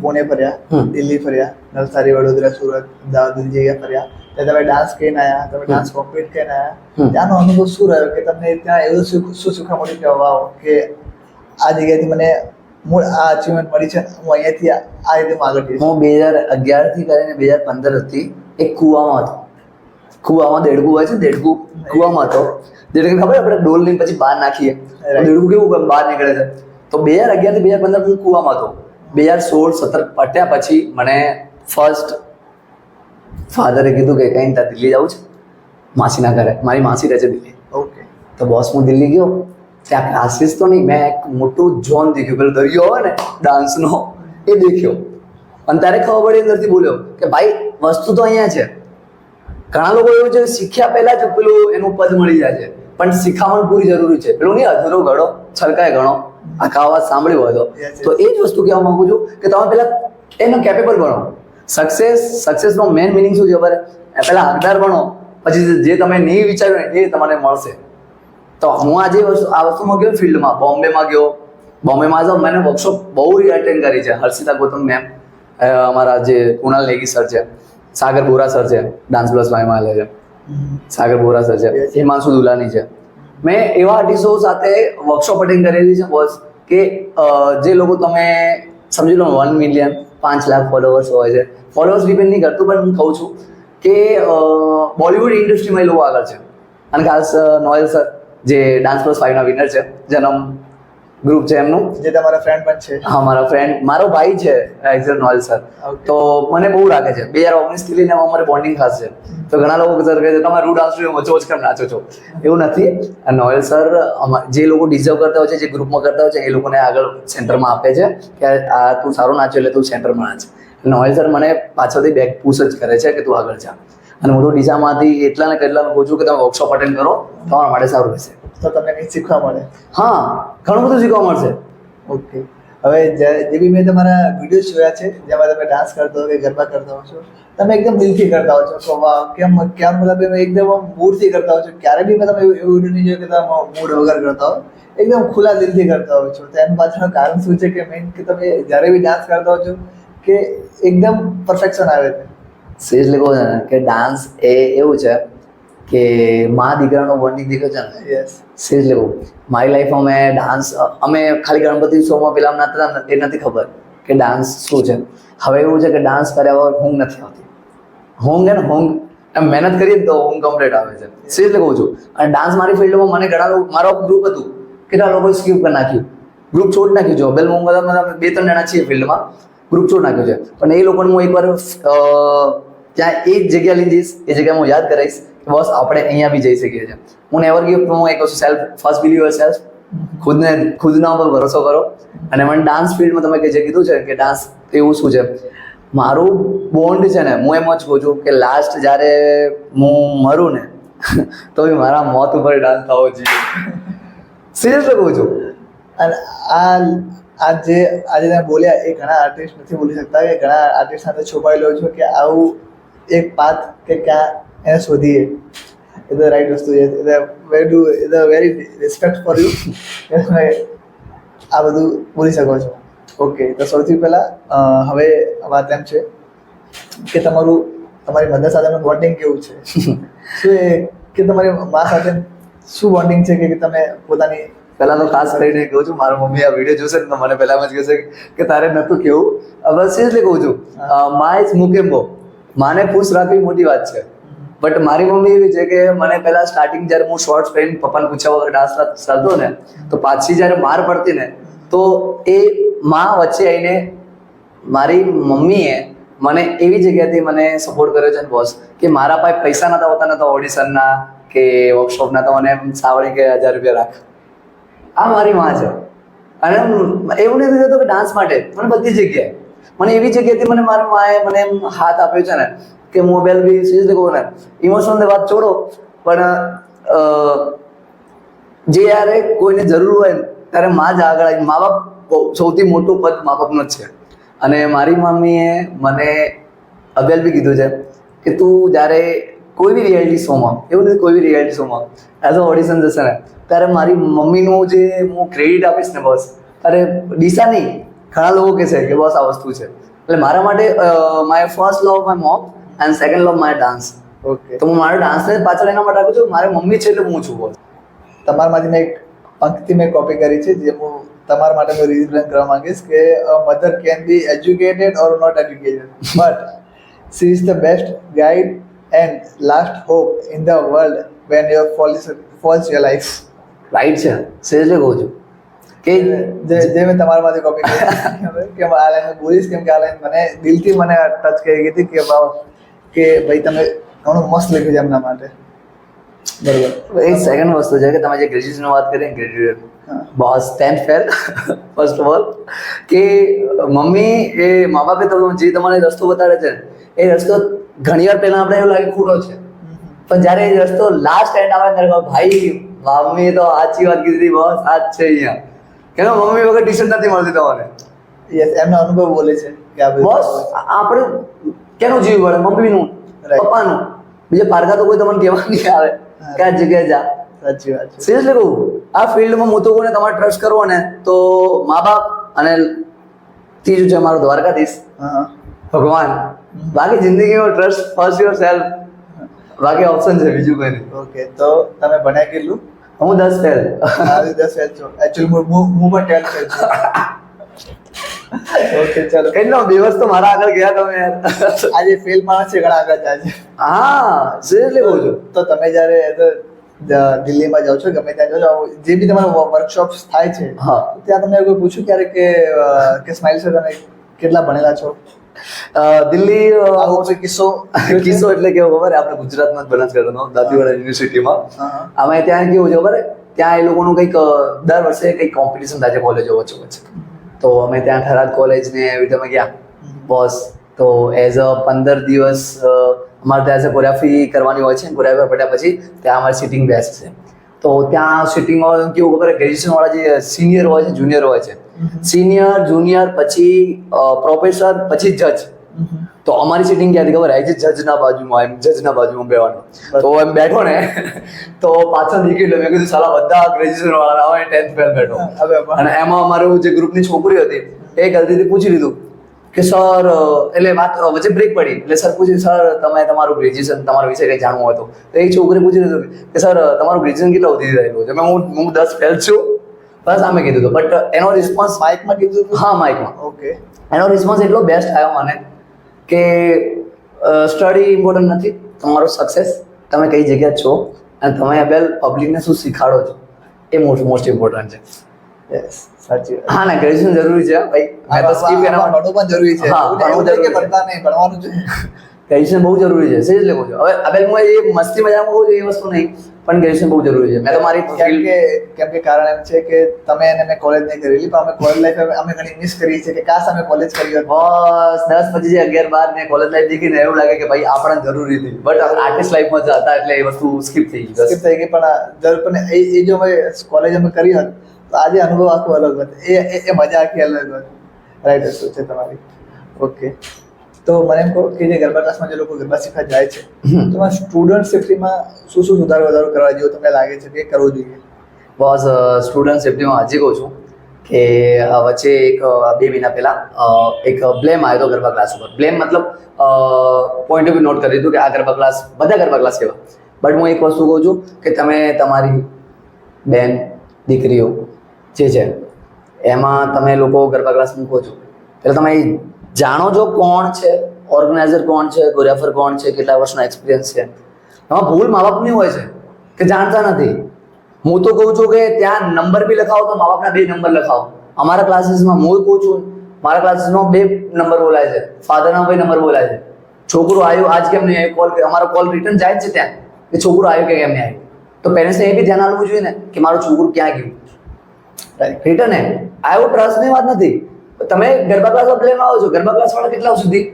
પુણે ફર્યા, દિલ્હી ફર્યા, નવસારી, વડોદરા, સુરત, અમદાવાદ, બધી જગ્યાએ ફર્યા, ત્યાં તમે ડાન્સ કરીને આવ્યા, તમે ડાન્સ કોમ્પિટ કરીને આવ્યા, ત્યાંનો અનુભવ શું રહ્યો કે તમને ત્યાં એવું શું શીખવા મળ્યું કે વાવ, કે આ જગ્યાએથી મને આ અચીવમેન્ટ મળી છે, હું અહીંયાથી આ રીતે હું આગળ જઈશ. હું 2011 થી કરીને 2015 હતી એક કુવામાં હતો. કુવામાં દેડકું હોય છે, દેડકું કુવામાં હતો. દેડકું ખબર આપણે ડોલ લઈને પછી બહાર નાખીએ, દેડકું કેવું બહાર નીકળે છે. તો 2011 થી 2015 હું કુવામાં હતો. 2016-17 પટ્યા પછી મને ફર્સ્ટ ફાધરે કીધું કે કંઈ ત્યાં દિલ્હી જવું છે, માસીના ઘરે. મારી માસી રહે છે દિલ્હી. ઓકે. તો બોસ હું દિલ્હી ગયો, ત્યાં ક્લાસીસ તો નહીં, મેં એક મોટું ઝોન દેખ્યું, પેલો દરિયો હોય ને ડાન્સનો એ દેખ્યો. અને ત્યારે ખબર પડી, અંદરથી બોલ્યો કે ભાઈ વસ્તુ તો અહીંયા છે. ઘણા લોકો એવું છે શીખ્યા પહેલા જ પેલું એનું પદ મળી જાય છે, પણ શીખાવાનું પૂરી જરૂરી છે. પેલું નહીં અધૂરો ઘડો છલકાય ઘણો, આખા અવાજ સાંભળ્યો હોય તો એ જ વસ્તુ કહેવા માંગુ છું કે તમે પહેલા એને કેપેબલ બનો. સક્સેસનો મેઇન મિનિંગ શું છે ખબર? પહેલા હકદાર બનો, પછી જે તમે નહીં વિચાર્યું ને એ તમને મળશે. તો હું આજે આ વસ્તુમાં ગયો, ફિલ્ડમાં બોમ્બેમાં ગયો. બોમ્બેમાં મને વર્કશોપ બહુ એટેન્ડ કરી છે. હર્ષિતા ગૌતમ મેમ, અમારા જે કુણાલ નેગી સર છે, સાગર બોરા સર છે, ડાન્સ પ્લસ વાયમાં લે છે, સાગર બોરા સર છે, હિમાંશુ દુલાની છે. મેં એવા આર્ટિસ્ટો સાથે વર્કશોપ અટેન્ડ કરેલી છે બોસ કે જે લોકો તમે સમજી લો 1 મિલિયન 5 લાખ ફોલોવર્સ હોય છે. ફોલોવર્સ ડિપેન્ડ નહીં કરતું, પણ હું કહું છું કે બોલિવૂડ ઇન્ડસ્ટ્રીમાં એ લોકો આગળ છે. અને ખાસ નોયલ સર જે ડાન્સ પ્લસ 5ના વિનર છે, જન્મ ગ્રુપ છે એમનું, જે તમારા ફ્રેન્ડ પણ છે. હા, મારા ફ્રેન્ડ, મારો ભાઈ છે એક્ઝેક્ટ નોયલ સર. તો મને બહુ લાગે છે 2019 થી લઈને અમારે બોન્ડિંગ ખાસ છે. તો ઘણા લોકો સર કહે છે તમે રૂ ડાન્સ વચોવચ કેમ નાચો છો? એવું નથી. નોયલ સર જે લોકો ડિઝર્વ કરતા હોય છે, જે ગ્રુપમાં કરતા હોય છે, એ લોકોને આગળ સેન્ટરમાં આપે છે કે આ તું સારું નાચ્યો એટલે તું સેન્ટરમાં નાચ. નોયલ સર મને પાછળથી બેક પુશ જ કરે છે કે તું આગળ જા. અને હું તો ડીસામાંથી એટલા ને કેટલા કહું છું કે તમે વર્કશોપ અટેન્ડ કરો, તમારા માટે સારું રહેશે. તો તમને કંઈક શીખવા મળે. હા, ઘણું બધું શીખવા મળશે. ઓકે. હવે જે બી મેં તમારા વિડીયોઝ જોયા છે જેમાં તમે ડાન્સ કરતો હો કે ગરબા કરતા હો છો, તમે એકદમ દિલથી કરતા હો છો. તો કેમ મતલબ એકદમ મૂડથી કરતા હો છો. ક્યારે બી મેં તમે એવું વિડીયો નહીં જોયું કે તમે મૂડ વગર કરતા હો, એકદમ ખુલ્લા દિલથી કરતા હો છો. તો એનું પાછળનું કારણ શું છે કે મેઇન કે તમે જ્યારે બી ડાન્સ કરતા હો છો કે એકદમ પરફેક્શન આવે છે? સિરિયસલી કહું છે ને કે ડાન્સ એ એવું છે કે મા દીકરાનો બોન્ડિંગ દેખ્યો છે ને. યસ. સિરિયસલી કહું, મારી લાઈફમાં મેં ડાન્સ, અમે ખાલી ગણપતિ શોમાં પેલા નાચતા એ નથી ખબર કે ડાન્સ શું છે. હવે એવું છે કે ડાન્સ કર્યા વગર ઊંઘ નથી આવતી. ઊંઘ ને ઊંઘ એમ મહેનત કરીએ તો ઊંઘ કમ્પ્લીટ આવે છે. સિરિયસલી કહું છું. અને ડાન્સ મારી ફિલ્ડમાં મને ઘણા લોકો, મારો ગ્રુપ હતું, કેટલા લોકોએ સ્કીપ કરી નાખ્યું, ગ્રુપ છોડ નાખ્યું. જો બેલ હું 2-3 જણા છીએ ફિલ્ડમાં, ગ્રુપ છોડ નાખ્યું છે. પણ એ લોકોને હું એકવાર ત્યાં એક જગ્યા લઈ જઈશ, એ જગ્યામાં હું યાદ કરાવીશ કે બસ આપણે અહીંયા બી જઈ શકીએ છીએ. હું નેવર ગિવ અપ. હું એક વસ્તુ ફર્સ્ટ બિલીવ યોર સેલ્ફ, ખુદના ઉપર ભરોસો કરો. અને મને ડાન્સ ફિલ્ડમાં તમે જે કીધું છે કે ડાન્સ એવું શું છે, મારું બોન્ડ છે ને, હું એમ જ કહું છું કે લાસ્ટ જ્યારે હું મરું ને તો બી મારા મોત ઉપર ડાન્સ થવો જોઈએ. સિરિયસલી કહું છું. અને આજે તમે બોલ્યા એ ઘણા આર્ટિસ્ટ નથી બોલી શકતા, કે ઘણા આર્ટિસ્ટ સાથે છુપાયેલો છો કે આવું એક પાથ કે ક્યાં એને શોધીએ. એ તો રાઈટ વસ્તુ છે. Very respect for you. આ બધું બોલી શકો છો. ઓકે, તો સૌથી પહેલા હવે વાત એમ છે કે તમારી મધર સાથેનું બોન્ડિંગ કેવું છે? શું એ કે તમારી મા સાથે શું બોન્ડિંગ છે કે તમે પોતાની પહેલા તો ખાસ કરીને કહું છું, મારા મમ્મી આ વિડીયો જોશે ને તો મને પહેલા જ કહેશે કે તારે નતું કેવું. હવે સિરિયસલી કહું છું, મા ઇઝ મુકેમ્બો. માને ખુશ રાખવી મોટી વાત છે. બટ મારી મમ્મી એવી છે કે મને પહેલા સ્ટાર્ટિંગ જ્યારે હું શોર્ટ્સ પહેરીને પપ્પાને પૂછ્યા વગર ડાન્સ ચાલતો ને, તો પાછી જ્યારે માર પડતી ને, તો એ માં વચ્ચે આવીને મારી મમ્મીએ મને એવી જગ્યાથી મને સપોર્ટ કર્યો છે ને બોસ, કે મારા પાસે પૈસા નતા હોતા, નતા ઓડિશનના કે વર્કશોપના, તો મને સાવડી કે 1000 રૂપિયા રાખ. આ મારી માં છે. અને એવું નથી થતું કે ડાન્સ માટે, મને બધી જગ્યાએ, મને એવી જગ્યાએથી મને મારી માએ મને એમ હાથ આપ્યો છે ને કે મોબાઈલ બી સિરિયસલી કહું ને, ઇમોશનલ વાત છોડો, પણ જે યારે કોઈને જરૂર હોય ને ત્યારે માં જ આગળ આવી. મા બાપ સૌથી મોટું પદ મા બાપનું જ છે. અને મારી મમ્મીએ મને અભ્યાલ બી કીધું છે કે તું જ્યારે કોઈ બી રિયાલિટી શોમાં, એવું નથી કોઈ બી રિયાલિટી શોમાં એઝ અ ઓડિશન જશે ને, ત્યારે મારી મમ્મીનું જે હું ક્રેડિટ આપીશ ને બસ, ત્યારે ડીસા નહીં, ઘણા લોકો કહેશે કે બસ આ વસ્તુ છે. એટલે મારા માટે my first love my mom and second love my dance. Okay, તો હું મારા ડાન્સને પાછળ એના માટે રાખું છું, મારી મમ્મી છે એટલે હું છું બોસ. તમારામાંથી મેં એક પંક્તિ મેં કોપી કરી છે, જે હું તમારા માટે હું રિપ્રેઝન્ટ કરવા માંગીશ કે mother can be educated or not educated, but she is the best guide and last hope in the world when your falls your life. Right છે, સિરિયસલી કહું છું કે જે મેં તમારામાંથી કોપી કરી કે આ લાઈન બોલીશ, કેમ કે આ લાઈન મને દિલથી મને ટચ કરી ગઈ હતી કે ભાઈ તમે ઘણું મસ્ત લખ્યું છે એમના માટે. બરોબર. એક સેકન્ડ વસ્તુ છે કે તમે જે ગ્રેજ્યુએશનની વાત કરી, graduate boss 10th fail first of all, કે મમ્મી એ મા બાપે તો જે તમારે રસ્તો બતાડે છે એ રસ્તો ઘણી વાર પહેલા આપણે એવું લાગે ખોટો છે, પણ જ્યારે એ રસ્તો લાસ્ટ એન્ડ આવે ત્યારે ભાઈ મમ્મીએ તો સાચી વાત કીધી હતી બોસ, આ જ છે અહીંયા. કેમ મમ્મી વગર ટીચર નથી મળતી તમારે. યસ, એમનો અનુભવ બોલે છે કે આ બોસ આપણે કેનું જીવ પડે, મમ્મીનું, પપ્પાનું. બીજા પારકા તો કોઈ તમને કહેવા નહીં આવે કે આ જગ્યાએ જા. સાચી વાત છે. સિરિયસલી કહું, આ ફિલ્ડમાં હું તો કોને તમારે ટ્રસ્ટ કરવો ને તો મા બાપ અને ત્રીજું છે મારો દ્વારકાધીશ ભગવાન. બાકી જિંદગીમાં ટ્રસ્ટ ફર્સ્ટ યોર સેલ્ફ, બાકી ઓપ્શન છે બીજું કોઈ નહીં. ઓકે, તો તમે ભણ્યા કેટલું? હું 10 ફેલ. 10 ફેલ છો. એકચ્યુઅલી હું પણ 10 ફેલ છું. ઓકે, ચાલો. કેટલો દિવસ તો મારા આગળ ગયા તમે યાર. આજે ફેલ માણસ છે, ઘણા આગળ જાય છે. હા, સિરિયસલી કહું છું. તો તમે જ્યારે દિલ્હીમાં જાઓ છો, ગમે ત્યાં જાઓ, જે બી તમારા વર્કશોપ્સ થાય છે, હા, ત્યાં તમને કોઈ પૂછ્યું ક્યારે કે સ્માઇલ સર તમે કેટલા ભણેલા છો? દિલ્હી આવો કોઈ કિસ્સો એટલે કેવો ખબર, આપણે ગુજરાતમાં જ બનાસકાંઠાનો દાંતીવાડા યુનિવર્સિટીમાં. અમે ત્યાં કેવું છે ખબર, ત્યાં એ લોકોનું કંઈક દર વર્ષે કંઈક કોમ્પિટિશન થાય છે કોલેજો વચ્ચે વચ્ચે. તો અમે ત્યાં થરાદ કોલેજ ને એવી રીતે અમે ગયા બોસ. તો એઝ અ 15 દિવસ અમારે ત્યાં જે કોરિયોગ્રાફી કરવાની હોય છે, કોરિયોગ્રાફી પડ્યા પછી ત્યાં અમારે સિટિંગ બેસ્ટ છે. તો ત્યાં સિટિંગમાં કેવું ખબર, ગ્રેજ્યુએશન વાળા જે સિનિયર હોય છે, જુનિયર હોય છે, સિનિયર જુનિયર પછી પ્રોફેસર પછી જજ. તો અમારી સિટિંગ ક્યાંથી ખબર, આવી છે જજના બાજુમાં બેવાનું. તો એમ બેઠો ને તો પાછળ નીકળી લો. મેં કીધું સાલા બધા ગ્રેજ્યુએશન વાળા હોય, 10th ફેલ બેઠો. અને એમાં અમારું જે ગ્રુપની છોકરી હતી એ ગલતીથી પૂછી લીધું કે સર, એટલે વાત વચ્ચે બ્રેક પડી એટલે સર પૂછ્યું, સર તમે તમારું ગ્રેજ્યુએશન, તમારા વિશે કંઈ જાણવું હતું? તો એ છોકરી પૂછી લીધું કે સર તમારું ગ્રેજ્યુએશન કેટલા સુધી થયેલું છે? હું 10 ફેલ છું બસ, આમે કીધું હતું. બટ એનો રિસ્પોન્સ માઇકમાં કીધું? હા, માઇકમાં. ઓકે. એનો રિસ્પોન્સ એટલો બેસ્ટ આવ્યો મને કે સ્ટડી ઇમ્પોર્ટન્ટ નથી, તમારો સક્સેસ, તમે કઈ જગ્યાએ છો અને તમે અબેલ પબ્લિકને શું શીખાડો છો એ મોસ્ટ ઇમ્પોર્ટન્ટ છે. યસ, સાચી વાત. હા ને, ગ્રેજ્યુએશન જરૂરી છે ભાઈ. મેં તો સ્કીપ એના ભણવું પણ જરૂરી છે. હા, ભણવું જરૂરી છે. ભણતા નહીં, ભણવાનું છે. ગ્રેજ્યુએશન બહુ જરૂરી છે, સિરિયસલી કહું છું. હવે અબેલ હું એ મસ્તી મજામાં કહું છું એ વસ્તુ નહીં, પણ ગ્રેજ્યુએશન બહુ જરૂરી છે. મેં તો મારી કેમ કે કારણ એમ છે કે તમે અને મેં કોલેજ નહીં કરેલી, પણ અમે કોલેજ લાઈફ અમે ઘણી મિસ કરી છે કે કાશ અમે કોલેજ કરી હોત. બસ 10 પછી 11 12 ને કોલેજ લાઈફ દેખીને એવું લાગે કે ભાઈ આપણને જરૂરી હતી, બટ આર્ટિસ્ટ લાઈફમાં જ હતા એટલે એ વસ્તુ સ્કીપ થઈ ગઈ. સ્કીપ થઈ ગઈ, પણ જરૂર પણ એ જો અમે કોલેજ અમે કરી હોત તો આજે અનુભવ આખો અલગ હોત, એ મજા આખી અલગ હોત. રાઈટ વસ્તુ છે તમારી. ઓકે, તો મને એમ કહો કે જે ગરબા ક્લાસમાં જે લોકો ગરબા શીખવા જાય છે, તો સ્ટુડન્ટ સેફ્ટીમાં શું વધારો કરવા જેવું તમને લાગે છે કે કરવું જોઈએ? બસ સ્ટુડન્ટ સેફ્ટીમાં હજી કહું છું કે વચ્ચે એક 2 મહિના પહેલા એક બ્લેમ આવ્યો હતો ગરબા ક્લાસ ઉપર. બ્લેમ મતલબ પોઈન્ટ ઓફ વ્યૂ નોટ કરી દીધું કે આ ગરબા ક્લાસ, બધા ગરબા ક્લાસ એવા. બટ હું એક વસ્તુ કહું છું કે તમે તમારી બેન દીકરીઓ જે છે એમાં તમે લોકો ગરબા ક્લાસ મૂકો છો, એટલે તમે જાણો છો કોણ છે ઓર્ગેનાઇઝર, કોણ છે કોરિયોગ્રાફર, કોણ છે, કેટલા વર્ષનો એક્સપિરિયન્સ છે. એમાં ભૂલ મા બાપની હોય છે કે જાણતા નથી. હું તો કહું છું કે ત્યાં નંબર બી લખાવો તો મા બાપના 2 નંબર લખાવો. અમારા ક્લાસીસમાં હું કહું છું, મારા ક્લાસીસમાં 2 નંબર બોલાય છે, ફાધરના 2 નંબર બોલાય છે. છોકરો આવ્યો આજ કેમ નહીં આવ્યો, કોલ અમારો કોલ રિટર્ન જાય છે ત્યાં કે છોકરો આવ્યો કે કેમ નહીં આવ્યો. તો પેરેન્ટ્સને એ બી ધ્યાન આપવું જોઈએ ને કે મારું છોકરું ક્યાં ગયું. રિટર્ન હે આવ્યો, ટ્રસ્ટની વાત નથી. તમે ગરબા ક્લાસમાં પ્લેન આવો છો, ગરબા ક્લાસ વાળા કેટલા સુધી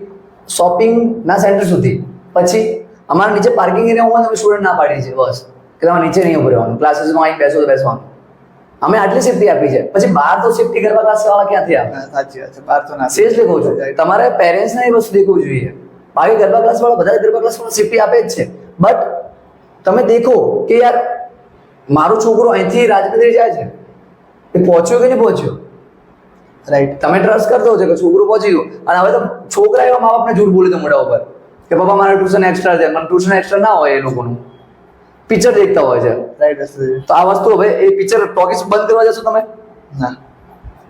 શોપિંગના સેન્ટર સુધી, પછી અમારા નીચે પાર્કિંગ એરિયામાં તમે સ્ટુડન્ટ ના પાડી છે બસ કે તમારે નીચે નહીં ઉભું રહેવાનું, ક્લાસીસમાં આવીને બેસો તો બેસવાનું. અમે આટલી સેફટી આપી છે, પછી બહાર તો સેફટી ગરબા ક્લાસ વાળા ક્યાંથી આપે? સાચી વાત છે, બહાર તો ના. સિરિયસલી કહું છું, તમારે પેરેન્ટ્સને એ વસ્તુ દેખવું જોઈએ. બાકી ગરબા ક્લાસ વાળા બધા ગરબા ક્લાસ વાળા સેફટી આપે જ છે, બટ તમે દેખો કે યાર મારો છોકરો અહીંથી રાજપીપળી જાય છે, એ પહોંચ્યો કે નહીં પહોંચ્યો. રાઈટ. તમે ટ્રસ્ટ કરતો છો કે છોકરું પહોંચી ગયું, અને હવે તો છોકરા એવા મા બાપને જૂઠ બોલી દો મોઢા ઉપર કે પપ્પા મારે ટ્યુશન એક્સ્ટ્રા છે. મને ટ્યુશન એક્સ્ટ્રા ના હોય, એ લોકોનું પિક્ચર દેખતા હોય છે. રાઈટ. તો આ વસ્તુ હવે એ પિક્ચર ટોકીસ બંધ કરવા જશો તમે? ના,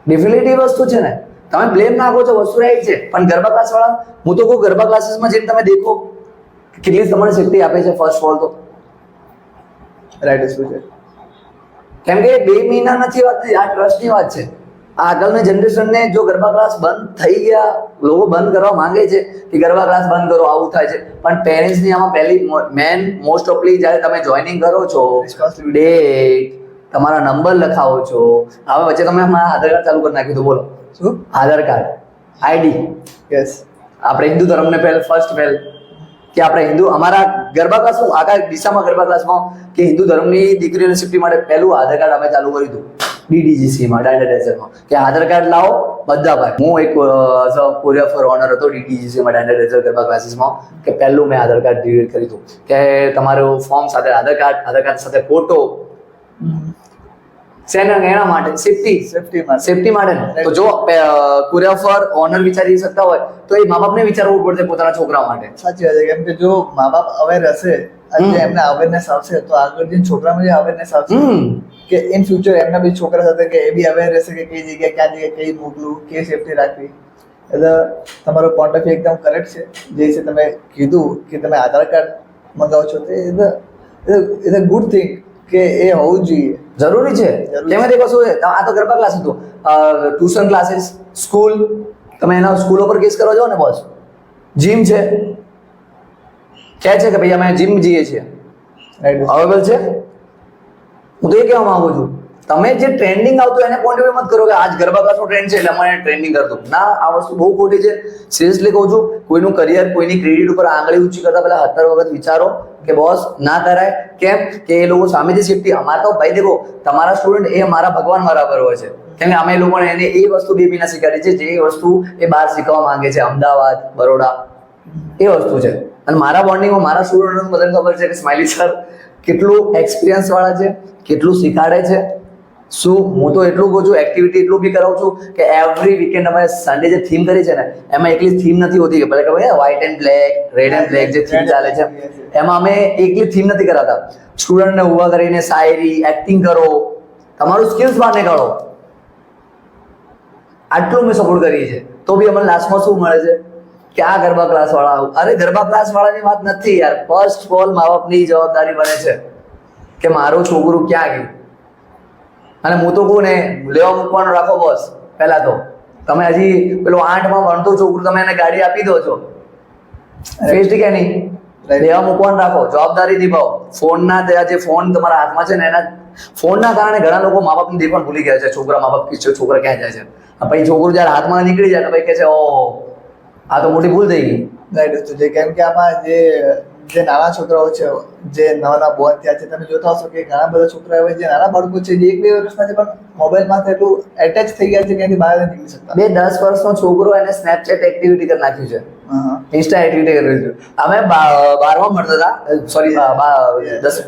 ડેફિનેટલી વસ્તુ છે ને, તમે બ્લેમ નાખો છો, વસ્તુ રાઈટ છે. પણ ગરબા ક્લાસ વાળા, હું તો કહું ગરબા ક્લાસીસમાં જઈને તમે દેખો કેટલી તમારે સેફટી આપે છે. ફર્સ્ટ ઓફ ઓલ તો રાઈટ શું છે, કેમ કે 2 મહિના નથી વાત, આ ટ્રસ્ટની વાત છે. આ આગળની જનરેશનને જો ગરબા ક્લાસ બંધ થઈ ગયા, લોકો બંધ કરવા માંગે છે કે ગરબા ક્લાસ બંધ કરો, આવું થાય છે. પણ પેરેન્ટ્સની આમાં પહેલી મેન મોસ્ટ ઓફલી જ્યારે તમે જોઈનિંગ કરો છો, ડેટ, તમારા નંબર લખાવો છો. હવે વચ્ચે તમે મારા આધાર કાર્ડ ચાલુ કરી નાખ્યું તો બોલો શું? આધાર કાર્ડ, આઈડી. યસ. આપણે હિન્દુ ધર્મને ફર્સ્ટ કે આપણે હિન્દુ, અમારા ગરબા ક્લાસ આખા દિશામાં ગરબા ક્લાસમાં કે હિન્દુ ધર્મની દીકરીઓની સેફટી માટે પહેલું આધાર કાર્ડ અમે ચાલુ કર્યું હતું DDGCમાં, ડાયરેક્ટરમાં, કે આધાર કાર્ડ લાવો બધા ભાઈ. હું એક કોરિયોગ્રાફર ઓનર હતો DDGCમાં, ડાયરેક્ટર ગરબા ક્લાસીસમાં, કે પહેલું મેં આધાર કાર્ડ ડિલીટ કર્યું હતું કે તમારું ફોર્મ સાથે આધાર કાર્ડ સાથે ફોટો, શેના એના માટે સેફટી માટે. તો જો કોરિયોગ્રાફર ઓનર વિચારી શકતા હોય તો એ મા બાપને વિચારવું પડશે પોતાના છોકરા માટે. સાચી વાત છે, કેમ કે જો મા બાપ અવેર હશે, આજે એમને અવેરનેસ આવશે તો આગળ જઈને છોકરામાં જે અવેરનેસ આવશે કે ઇન ફ્યુચર એમના બી છોકરા સાથે કે એ બી અવેર રહેશે કે કઈ જગ્યાએ ક્યાં જગ્યાએ કઈ મોકલું, કઈ સેફટી રાખવી. એટલે તમારો પોઈન્ટ ઓફ એકદમ કરેક્ટ છે. જે છે તમે કીધું કે તમે આધાર કાર્ડ મંગાવો છો, તે ઇઝ અ ગુડ થિંગ કે એ હોવું જોઈએ, જરૂરી છે. તેમાં દેખો શું છે, આ તો ગરબા ક્લાસ હતું, ટ્યુશન ક્લાસીસ, સ્કૂલ, તમે એના સ્કૂલો પર કેસ કરવા જાઓ ને બોસ. જીમ છે, કહે છે કે ભાઈ અમે જીમ જઈએ છીએ, અવેલેબલ છે. હું તો એ કહેવા માંગુ છું, તમે જે ટ્રેન્ડિંગ આવતું એને પોઈન્ટ ઓફ મત કરો કે આજ ગરબા ક્લાસનો ટ્રેન્ડ છે એટલે અમારે ટ્રેન્ડિંગ કરતું ના. આ વસ્તુ બહુ ખોટી છે. સિરિયસલી કહું છું, કોઈનું કરિયર, કોઈની ક્રેડિટ ઉપર આંગળી ઊંચી કરતા પહેલા 70 વખત વિચારો કે બોસ ના કરાય. કેમ કે એ લોકો સામેથી સેફટી, અમારે તો ભાઈ દેખો તમારા સ્ટુડન્ટ એ મારા ભગવાન બરાબર હોય છે, કેમ કે અમે લોકોને એને એ વસ્તુ 2 મહિના શીખવાડી છે જે વસ્તુ એ બહાર શીખવા માંગે છે, અમદાવાદ, બરોડા, એ વસ્તુ છે. અને મારા બોન્ડિંગમાં મારા સ્ટુડન્ટનું બધાને ખબર છે કે સ્માઇલી સર કેટલું એક્સપિરિયન્સ વાળા છે, કેટલું શીખાડે છે. શું હું તો એટલું કહું છું, એક્ટિવિટી એટલું બી કરાવું છું કે એવરી વીકેન્ડ અમે સન્ડે જે થીમ કરી છે ને, એમાં એકલી થીમ નથી હોતી કે ભલે ખબર white and black, red and black જે થીમ ચાલે છે, એમાં અમે એકલી થીમ નથી કરાતા. સ્ટુડન્ટને ઊભા કરીને શાયરી, એક્ટિંગ કરો, તમારું સ્કિલ્સ બહાર નીકાળો. આટલું મેં સપોર્ટ કરીએ છીએ. તો બી અમને લાસ્ટમાં શું મળે છે કે આ ગરબા ક્લાસ વાળા, અરે ગરબા ક્લાસ વાળાની વાત નથી યાર. ફર્સ્ટ ઓફ ઓલ મા બાપની જવાબદારી બને છે કે મારું છોકરું ક્યાં ગયું. અને હું તો કહું ને, લેવા મૂકવાનું રાખો બોસ. પહેલા તો તમે હજી પેલો 8માં ભણતો છોકરું તમે એને ગાડી આપી દો છો, ફેસ્ટ કે નહીં, લેવા મૂકવાનું રાખો, જવાબદારી નિભાવો. ફોનના જે ફોન તમારા હાથમાં છે ને, એના ફોનના કારણે ઘણા લોકો મા બાપને દેખવાનું ભૂલી ગયા છે. છોકરા મા બાપ કે છોકરા ક્યાં જાય છે, પછી છોકરું જયારે હાથમાં નીકળી જાય તો ભાઈ કે છે ઓ આ તો મોટી ભૂલ થઈ ગઈ. રાઈટ વસ્તુ છે, કેમ કે આમાં જે નાના છોકરાઓ છે, જે નવા બોર્ન થયા છે, તમે જોતા હશો કે ઘણા બધા છોકરા હોય જે નાના બાળકો છે, જે 1-2 વર્ષના છે, પણ મોબાઈલમાં એટલું એટેચ થઈ ગયા છે કે એની બહાર નથી નીકળી શકતા. 10 વર્ષનો છોકરો એને સ્નેપચેટ એક્ટિવિટી કરી નાખ્યું છે, ઇન્સ્ટા એક્ટિવિટી કરી છે. અમે 12માં ભણતા હતા, સોરી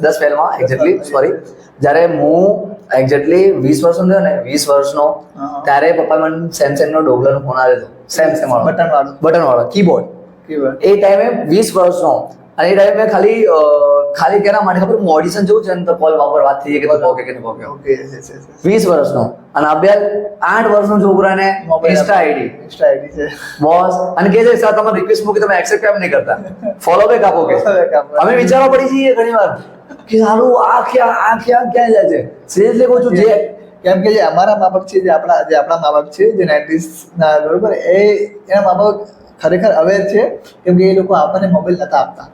10 ફેલમાં એક્ઝેક્ટલી, સોરી, જ્યારે હું એક્ઝેક્ટલી 20 વર્ષનો થયો ને 20 વર્ષનો હા. ત્યારે પપ્પા મને સેમસંગ નો ડોગલાનો ફોન આવ્યો હતો સેમસંગ વાળો બટન વાળો કીબોર્ડ કીબોર્ડ. એ ટાઈમે 20 વર્ષનો અને એ ટાઈમે મેં ખાલી કેના માટે ખબર હું ઓડિશન જોઉં છે ને તો કોલ વાપર વાત થઈ કે તું પોકે કે નહીં પોકે ઓકે યસ યસ યસ. 20 વર્ષનો અને અભ્યાસ 8 વર્ષનો છોકરાને ઇન્સ્ટા આઈડી ઇન્સ્ટા આઈડી છે. બોસ અને કે છે સર તમારે રિક્વેસ્ટ મૂકી તમે એક્સેપ્ટ કેમ નહીં કરતા ફોલો બેક આપો કે Follow back આપો. અમે વિચારવા પડી જઈએ ઘણીવાર કે સારું આ ક્યાં ક્યાં જાય છે સિરિયસલી કહું છું જે કેમ કે જે અમારા મા બાપ છે જે આપણા મા બાપ છે જે 90s ના બરોબર એના મા બાપ ખરેખર અવેર છે કેમ કે એ લોકો આપણને મોબાઈલ નતા આપતા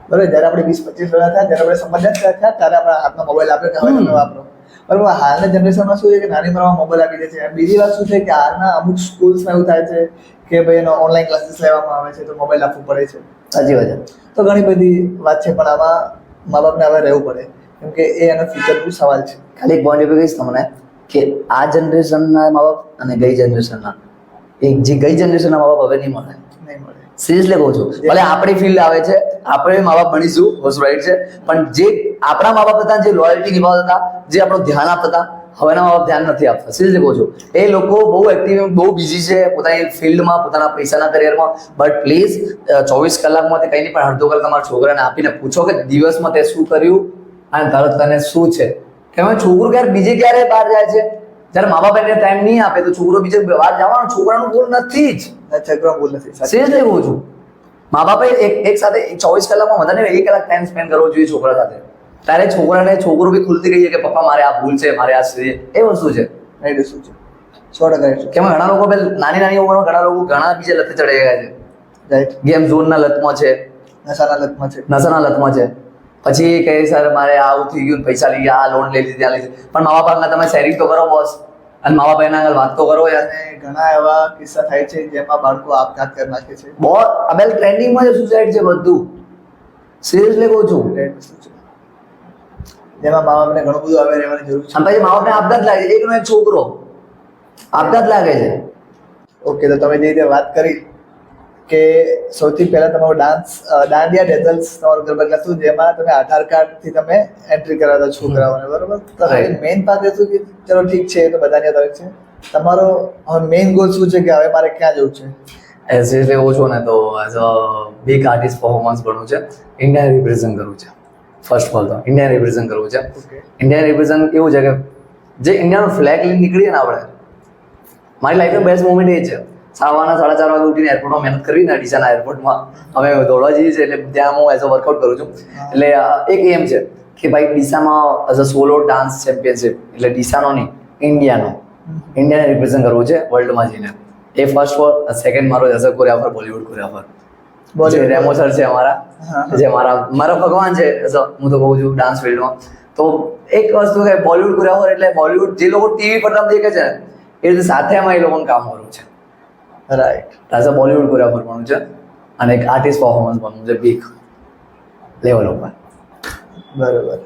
બરોબર જ્યારે આપણે 20-25 વર્ષ હતા ત્યારે આપણે સમજદાર થયા ત્યારે આપણા હાથમાં મોબાઈલ આપ્યો કે હવે તમે વાપરો બરોબર. હાલના જનરેશનમાં શું છે કે નાની ઉંમરમાં મોબાઈલ આપી દે છે. અને બીજી વાત શું છે કે હાલના અમુક સ્કૂલ્સમાં એવું થાય છે કે ભાઈ એનો ઓનલાઈન ક્લાસીસ લેવામાં આવે છે તો મોબાઈલ આપવું પડે છે. સાચી વાત છે તો ઘણી બધી વાત છે પણ આમાં મા બાપને હવે રહેવું પડે કેમ કે એ એનો ફ્યુચરનો સવાલ છે. ખાલી એક પોઈન્ટ એવું કહીશ તમને કે આ જનરેશનના મા બાપ અને ગઈ જનરેશનના જે ગઈ જનરેશનના મા બાપ હવે નહીં મળે નહીં મળે. સિરિયસલી કહું છું ભલે આપણી ફિલ્ડ આવે છે આપણે મા બાપ બનીશું વસ્તુ રાઈટ છે પણ જે આપણા મા બાપ હતા જે લોયલ્ટી નિભાવતા હતા જે આપણું ધ્યાન આપતા હતા હવેના મા બાપ ધ્યાન નથી આપતા સિરિયસલી કહું છું એ લોકો બહુ એક્ટિવ બહુ બિઝી છે પોતાની ફિલ્ડમાં પોતાના પૈસાના કરિયરમાં બટ પ્લીઝ 24 કલાકમાંથી કંઈ નહીં પણ અડધો કલાક તમારા છોકરાને આપીને પૂછો કે દિવસમાં તે શું કર્યું અને તારો તને શું છે કે હવે છોકરું ક્યારે બીજે ક્યારે બહાર જાય છે જ્યારે મા બાપ એને ટાઈમ નહીં આપે તો છોકરો બીજે બહાર જવાનો છોકરાનું ભૂલ નથી જ છોકરા ભૂલ નથી. સિરિયસલી કહું છું મા બાપે એક સાથે 24 કલાકમાં વધારે 1 કલાક ટાઈમ સ્પેન્ડ કરવો જોઈએ છોકરા સાથે ત્યારે છોકરો બી ખુલતી ગઈ કે પપ્પા મારે આ ભૂલ છે મારે આ છે એ વસ્તુ છે રાઈટ શું છે 100% કે ઘણા લોકો નાની ઉંમરમાં ઘણા લોકો ઘણા બીજા લતે ચડી ગયા છે રાઈટ. ગેમ ઝોનના લતમાં છે નશાના લતમાં છે. નશાના લતમાં છે પછી કહે સર મારે આવું થઈ ગયું પૈસા લઈ ગયા આ લોન લઈ લીધી ત્યાં લઈ લીધી પણ મા બાપ આગળ તમે શેરિંગ તો કરો બોસ અને મા બાપ એના આગળ વાત તો કરો યાર અને ઘણા એવા કિસ્સા થાય છે જેમાં બાળકો આપઘાત કરી નાખે છે. બહુ અબેલ ટ્રેન્ડિંગમાં જે સુસાઇડ છે બધું સિરિયસલી કહું છું Right વસ્તુ છે. જેમાં મા બાપને ઘણું બધું હવે રહેવાની જરૂર છે. અને પછી મા બાપને આપઘાત લાગે છે એકનો એક છોકરો આપઘાત લાગે છે ઓકે તો તમે જે રીતે વાત કરી કે સૌથી પહેલા તમારો દાંડિયા ડેઝલ્સ તમારો ગરબા ક્લાસ હતું જેમાં તમે આધાર કાર્ડ થી તમે એન્ટ્રી કરાવતા છોકરાઓને બરોબર તો Right. મેઇન વાત એ શું કે ચલો ઠીક છે એ તો બધાની અલગ છે તમારો હવે મેઇન ગોલ શું છે કે હવે મારે ક્યાં જવું છે? એઝ એટલે એવું છું ને તો as a big artist performance કરવું છે ઇન્ડિયા રિપ્રેઝન્ટ કરવું છે ફર્સ્ટ ઓફ ઓલ તો ઇન્ડિયા રિપ્રેઝન્ટ કરવું છે ઓકે ઇન્ડિયા રિપ્રેઝન્ટ એવું છે કે જે ઇન્ડિયાનો ફ્લેગ લઈને નીકળીએ ને આપણે મારી લાઈફનો બેસ્ટ મોમેન્ટ એ છે સવારના 4:30 વાગે ઉઠીને એરપોર્ટમાં મહેનત કરવી ને ડીસાના એરપોર્ટમાં અમે દોડવા જઈએ છીએ એટલે ત્યાં હું એઝ અ વર્કઆઉટ કરું છું એટલે એક એમ છે કે ભાઈ ડીસામાં as a solo dance championship એટલે ડીસાનો નહીં ઇન્ડિયાને રિપ્રેઝન્ટ કરવું છે વર્લ્ડમાં જઈને એ ફર્સ્ટ ફોર સેકન્ડ મારો as a choreographer Bollywood choreographer જે રેમો સર છે અમારા જે મારા ભગવાન છે હું તો કહું છું ડાન્સ ફિલ્ડમાં તો એક વસ્તુ કે બોલિવૂડ કોરિયોગ્રાફર એટલે બોલિવૂડ જે લોકો ટીવી પર તમે દેખે છે ને એ રીતે સાથે એમાં એ લોકોનું કામ કરવું છે right. As a Bollywood choreographer બનવું છે અને એક આર્ટિસ્ટ પરફોર્મન્સ બનવું છે બિગ લેવલ ઉપર બરોબર.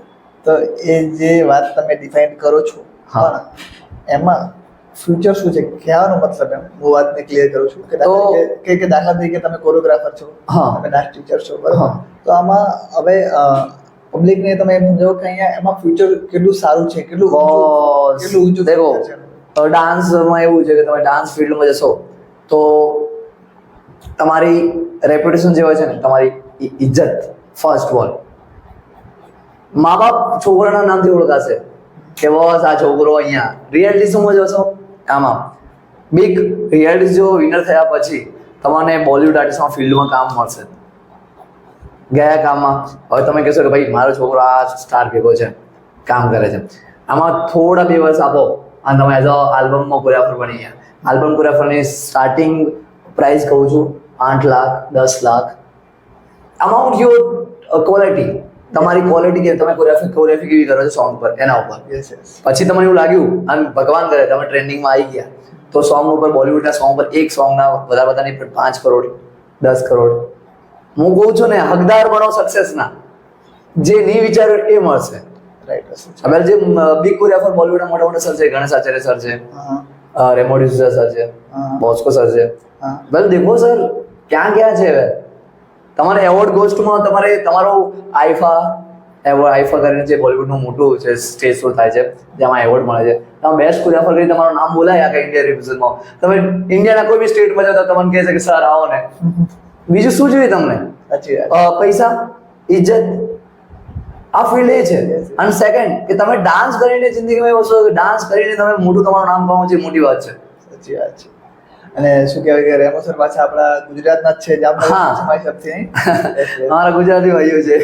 તો એ જે વાત તમે ડિફાઇન કરો છો હા. પણ એમાં ફ્યુચર શું છે કહેવાનો મતલબ એમ હું વાતને ક્લિયર કરું છું કે દાખલા તરીકે તમે કોરિયોગ્રાફર છો હા. તમે ડાન્સ ટીચર છો બરાબર હા. તો આમાં હવે પબ્લિકને તમે એમ સમજાવો કે અહીંયા એમાં ફ્યુચર કેટલું સારું છે કેટલું ઊંચું દેખો future છે. ડાન્સમાં એવું છે કે તમે ડાન્સ ફિલ્ડમાં જશો તો તમારી રેપ્યુટેશન જે હોય છે ને તમારી ઇજ્જત ફર્સ્ટ ઓફ ઓલ મા બાપ છોકરાના નામથી ઓળખાશે કે બસ આ છોકરો અહીંયા રિયાલિટી શોમાં જશો આમાં બિગ રિયાલિટી શો વિનર થયા પછી તમને બોલિવૂડ આર્ટિસ્ટમાં ફિલ્ડમાં કામ મળશે ગયા કામમાં હવે તમે કહેશો કે ભાઈ મારો છોકરો આ સ્ટાર ભેગો છે કામ કરે છે આમાં થોડા 2 વર્ષ આપો અને તમે એઝ અ આલ્બમમાં કોરિયોગ્રાફર બની ગયા આલ્બમ કોરિયોગ્રાફરની સ્ટાર્ટિંગ પ્રાઇસ કહું છું 8 lakh 10 lakh amount your quality તમારી ક્વોલિટી કે તમે કોરિયોગ્રાફી કેવી કરો છો સોંગ પર એના ઉપર Yes, yes. પછી તમને એવું લાગ્યું અને ભગવાન કરે તમે ટ્રેન્ડિંગમાં આવી ગયા તો સોંગ ઉપર બોલિવૂડના સોંગ પર એક સોંગના વધારે નહીં પણ 5 કરોડ 10 કરોડ હું કહું છું ને હકદાર બનો સક્સેસના જે નહીં વિચાર્યું એ મળશે રાઈટ વસ્તુ છે. હવે જે બિગ કોરિયોગ્રાફર બોલિવૂડના મોટા મોટા સર છે ગણેશ આચાર્ય સર છે હા રેમો ડિસૂઝા સર છે હા. બોસ્કો સર છે હા વેલ દેખો સર ક્યાં છે હવે તમારે એવોર્ડ ગોસ્ટમાં તમારો આઈફા એવોર્ડ આઈફા કરીને જે બોલિવૂડનું મોટું છે સ્ટેજ શો થાય છે જેમાં એવોર્ડ મળે છે. તમે બેસ્ટ કોરિયોગ્રાફર કરીને તમારું નામ બોલાય આખા ઇન્ડિયા રિપ્રેઝન્ટમાં. તમે ઇન્ડિયાના કોઈ બી સ્ટેટમાં જાઓ તો તમને કહે છે કે સર આવો ને. બીજું શું જોઈએ તમને? સાચી વાત. પૈસા, ઇજ્જત, આ ફિલ્ડ એ છે. અને સેકન્ડ કે તમે ડાન્સ કરીને જિંદગીમાં એ વસ્તુ ડાન્સ કરીને તમે મોટું તમારું નામ કમાવો છે, મોટી વાત છે. સાચી વાત છે. અને શું કહેવાય કે રેમો સર પાછા આપણા ગુજરાતના જ છે, જામનગર મારી હિસાબથી નહીં. અમારા ગુજરાતી ભાઈઓ છે.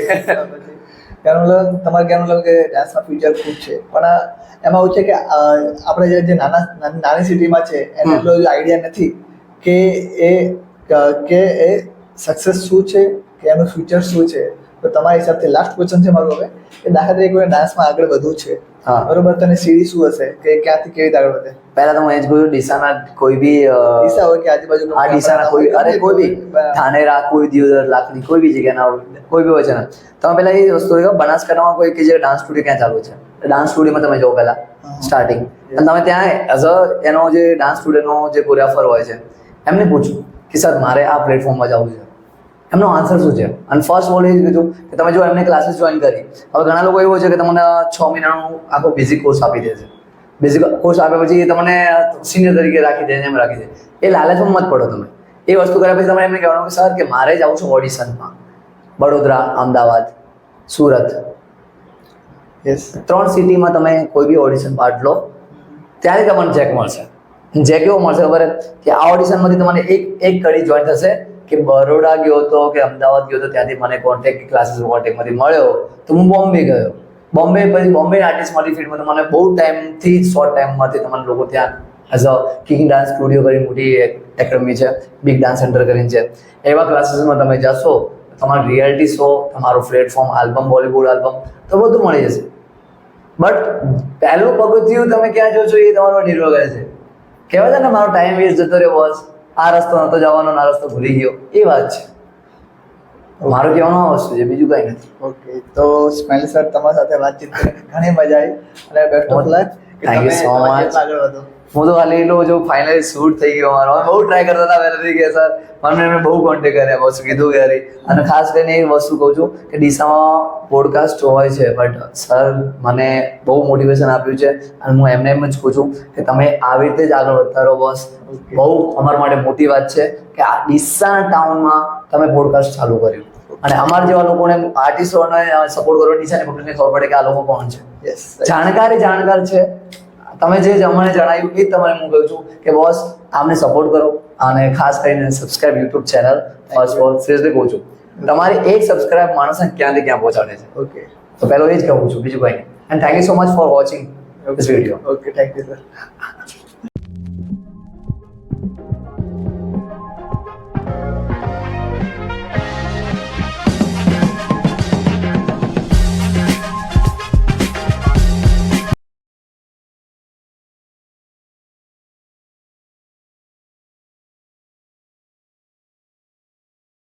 તમારે કહેવાનું કે ડાન્સમાં ફ્યુચર ખૂબ છે, પણ એમાં એવું છે કે આપણે જે નાની સિટીમાં છે એને એટલો આઈડિયા નથી કે એ સક્સેસ શું છે, કે એનું ફ્યુચર શું છે. તો તમારા હિસાબથી લાસ્ટ ક્વેશ્ચન છે મારું હવે, કે દાખલા તરીકે કોઈ ડાન્સમાં આગળ વધવું છે, બરોબર, તને સીડી શું હશે કે ક્યાંથી કેવી રીતે આગળ વધે? પહેલા તો હું એ જ કહું, ડીસાના કોઈ બી ડીસા હોય કે આજુબાજુ ડીસાના કોઈ કોઈ બી ધાનેરા, કોઈ દિયોદર, લાખણી, કોઈ બી જગ્યાના કોઈ બી હોય છે ને, તમે પહેલા એ વસ્તુ હોય બનાસકાંઠામાં કોઈ કે જે ડાન્સ સ્ટુડિયો ક્યાં ચાલુ છે, ડાન્સ સ્ટુડિયોમાં તમે જાઓ પહેલા સ્ટાર્ટિંગ, અને તમે ત્યાં એઝ એનો જે ડાન્સ સ્ટુડિયોનો જે કોરિયોગ્રાફર હોય છે એમને પૂછો કે સર મારે આ પ્લેટફોર્મમાં જવું છે, એમનો આન્સર શું છે. અને ફર્સ્ટ ઓલ એ જ કીધું કે તમે જો એમને ક્લાસીસ જોઈન કરી, હવે ઘણા લોકો એવું છે કે તમને 6 મહિનાનું આખો બેઝિક કોર્સ આપી દે છે, બેઝિક કોર્સ આપ્યા પછી એ તમને સિનિયર તરીકે રાખી દે, એમ રાખી દે. એ લાલચમાં મત પડો તમે. એ વસ્તુ કર્યા પછી તમારે એમને કહેવાનું કે સર કે મારે જવું છે ઓડિશનમાં વડોદરા, અમદાવાદ, સુરત, 3 સિટીમાં તમે કોઈ બી ઓડિશન પાર્ટ લો, ત્યારે તમને ચેક મળશે. જે કેવો મળશે ખબર કે આ ઓડિશનમાંથી તમને એક કડી જોઈન થશે કે બરોડા ગયો હતો કે અમદાવાદ ગયો હતો, ત્યાંથી મને કોન્ટેક્ટ ક્લાસીસ કોન્ટેક્ટમાંથી મળ્યો તો હું બોમ્બે ગયો. બોમ્બે પછી બોમ્બે આર્ટિસ્ટમાંથી ફિલ્ડમાં મને બહુ ટાઈમથી શોર્ટ ટાઈમમાંથી તમને લોકો ત્યાં as a king dance studio કરી મોટી એકેડમી છે, બિગ ડાન્સ સેન્ટર કરીને છે, એવા ક્લાસીસમાં તમે જશો, તમારું રિયાલિટી શો, તમારું પ્લેટફોર્મ, આલ્બમ, બોલિવૂડ આલ્બમ, તો બધું મળી જશે. બટ પહેલું પગથિયું તમે ક્યાં જો છો એ તમારો નિર્ભર કરે છે. કહેવાય છે ને મારો ટાઈમ વેસ્ટ જતો રહ્યો બસ, આ રસ્તો નતો જવાનો, આ રસ્તો ભૂલી ગયો, એ વાત છે. મારું કહેવાનું આ વસ્તુ છે, બીજું કઈ નથી. ઓકે, તો સ્માઇલી સર તમારી સાથે વાતચીત કરીને ઘણી મજા આવી અને best of luck. Thank you so much. આગળ વધો. હું તો ખાલી એટલું જો ફાઇનલી શૂટ થઈ ગયો મારો, બહુ ટ્રાય કરતા હતા પહેલેથી કે સર મને એમને બહુ કોન્ટેક્ટ કર્યા, બસ કીધું કે યાર. અને ખાસ કરીને એ વસ્તુ કહું છું કે ડીસામાં પોડકાસ્ટ હોય છે, બટ સર મને બહુ મોટિવેશન આપ્યું છે. અને હું એમને એમ જ કહું છું કે તમે આવી રીતે જ આગળ વધતા રહો બસ. બહુ અમારા માટે મોટી વાત છે કે આ ડીસાના ટાઉનમાં તમે પોડકાસ્ટ ચાલુ કર્યું, અને અમારા જેવા લોકોને આર્ટિસ્ટોને સપોર્ટ કરવા ડીસાની પબ્લિકને ખબર પડે કે આ લોકો કોણ છે. જાણકાર છે. તમે જે અમને જણાવ્યું એ જ તમારે હું કહું છું કે બોસ આમને સપોર્ટ કરો, અને ખાસ કરીને subscribe YouTube channel. First of all seriously કહું છું, તમારી એક સબસ્ક્રાઇબ માણસને ક્યાંથી ક્યાં પહોંચાડે છે. ઓકે, તો પહેલો એ જ કહું છું, બીજું કંઈ નહીં. And thank you so much for watching this video. Okay, thank you sir.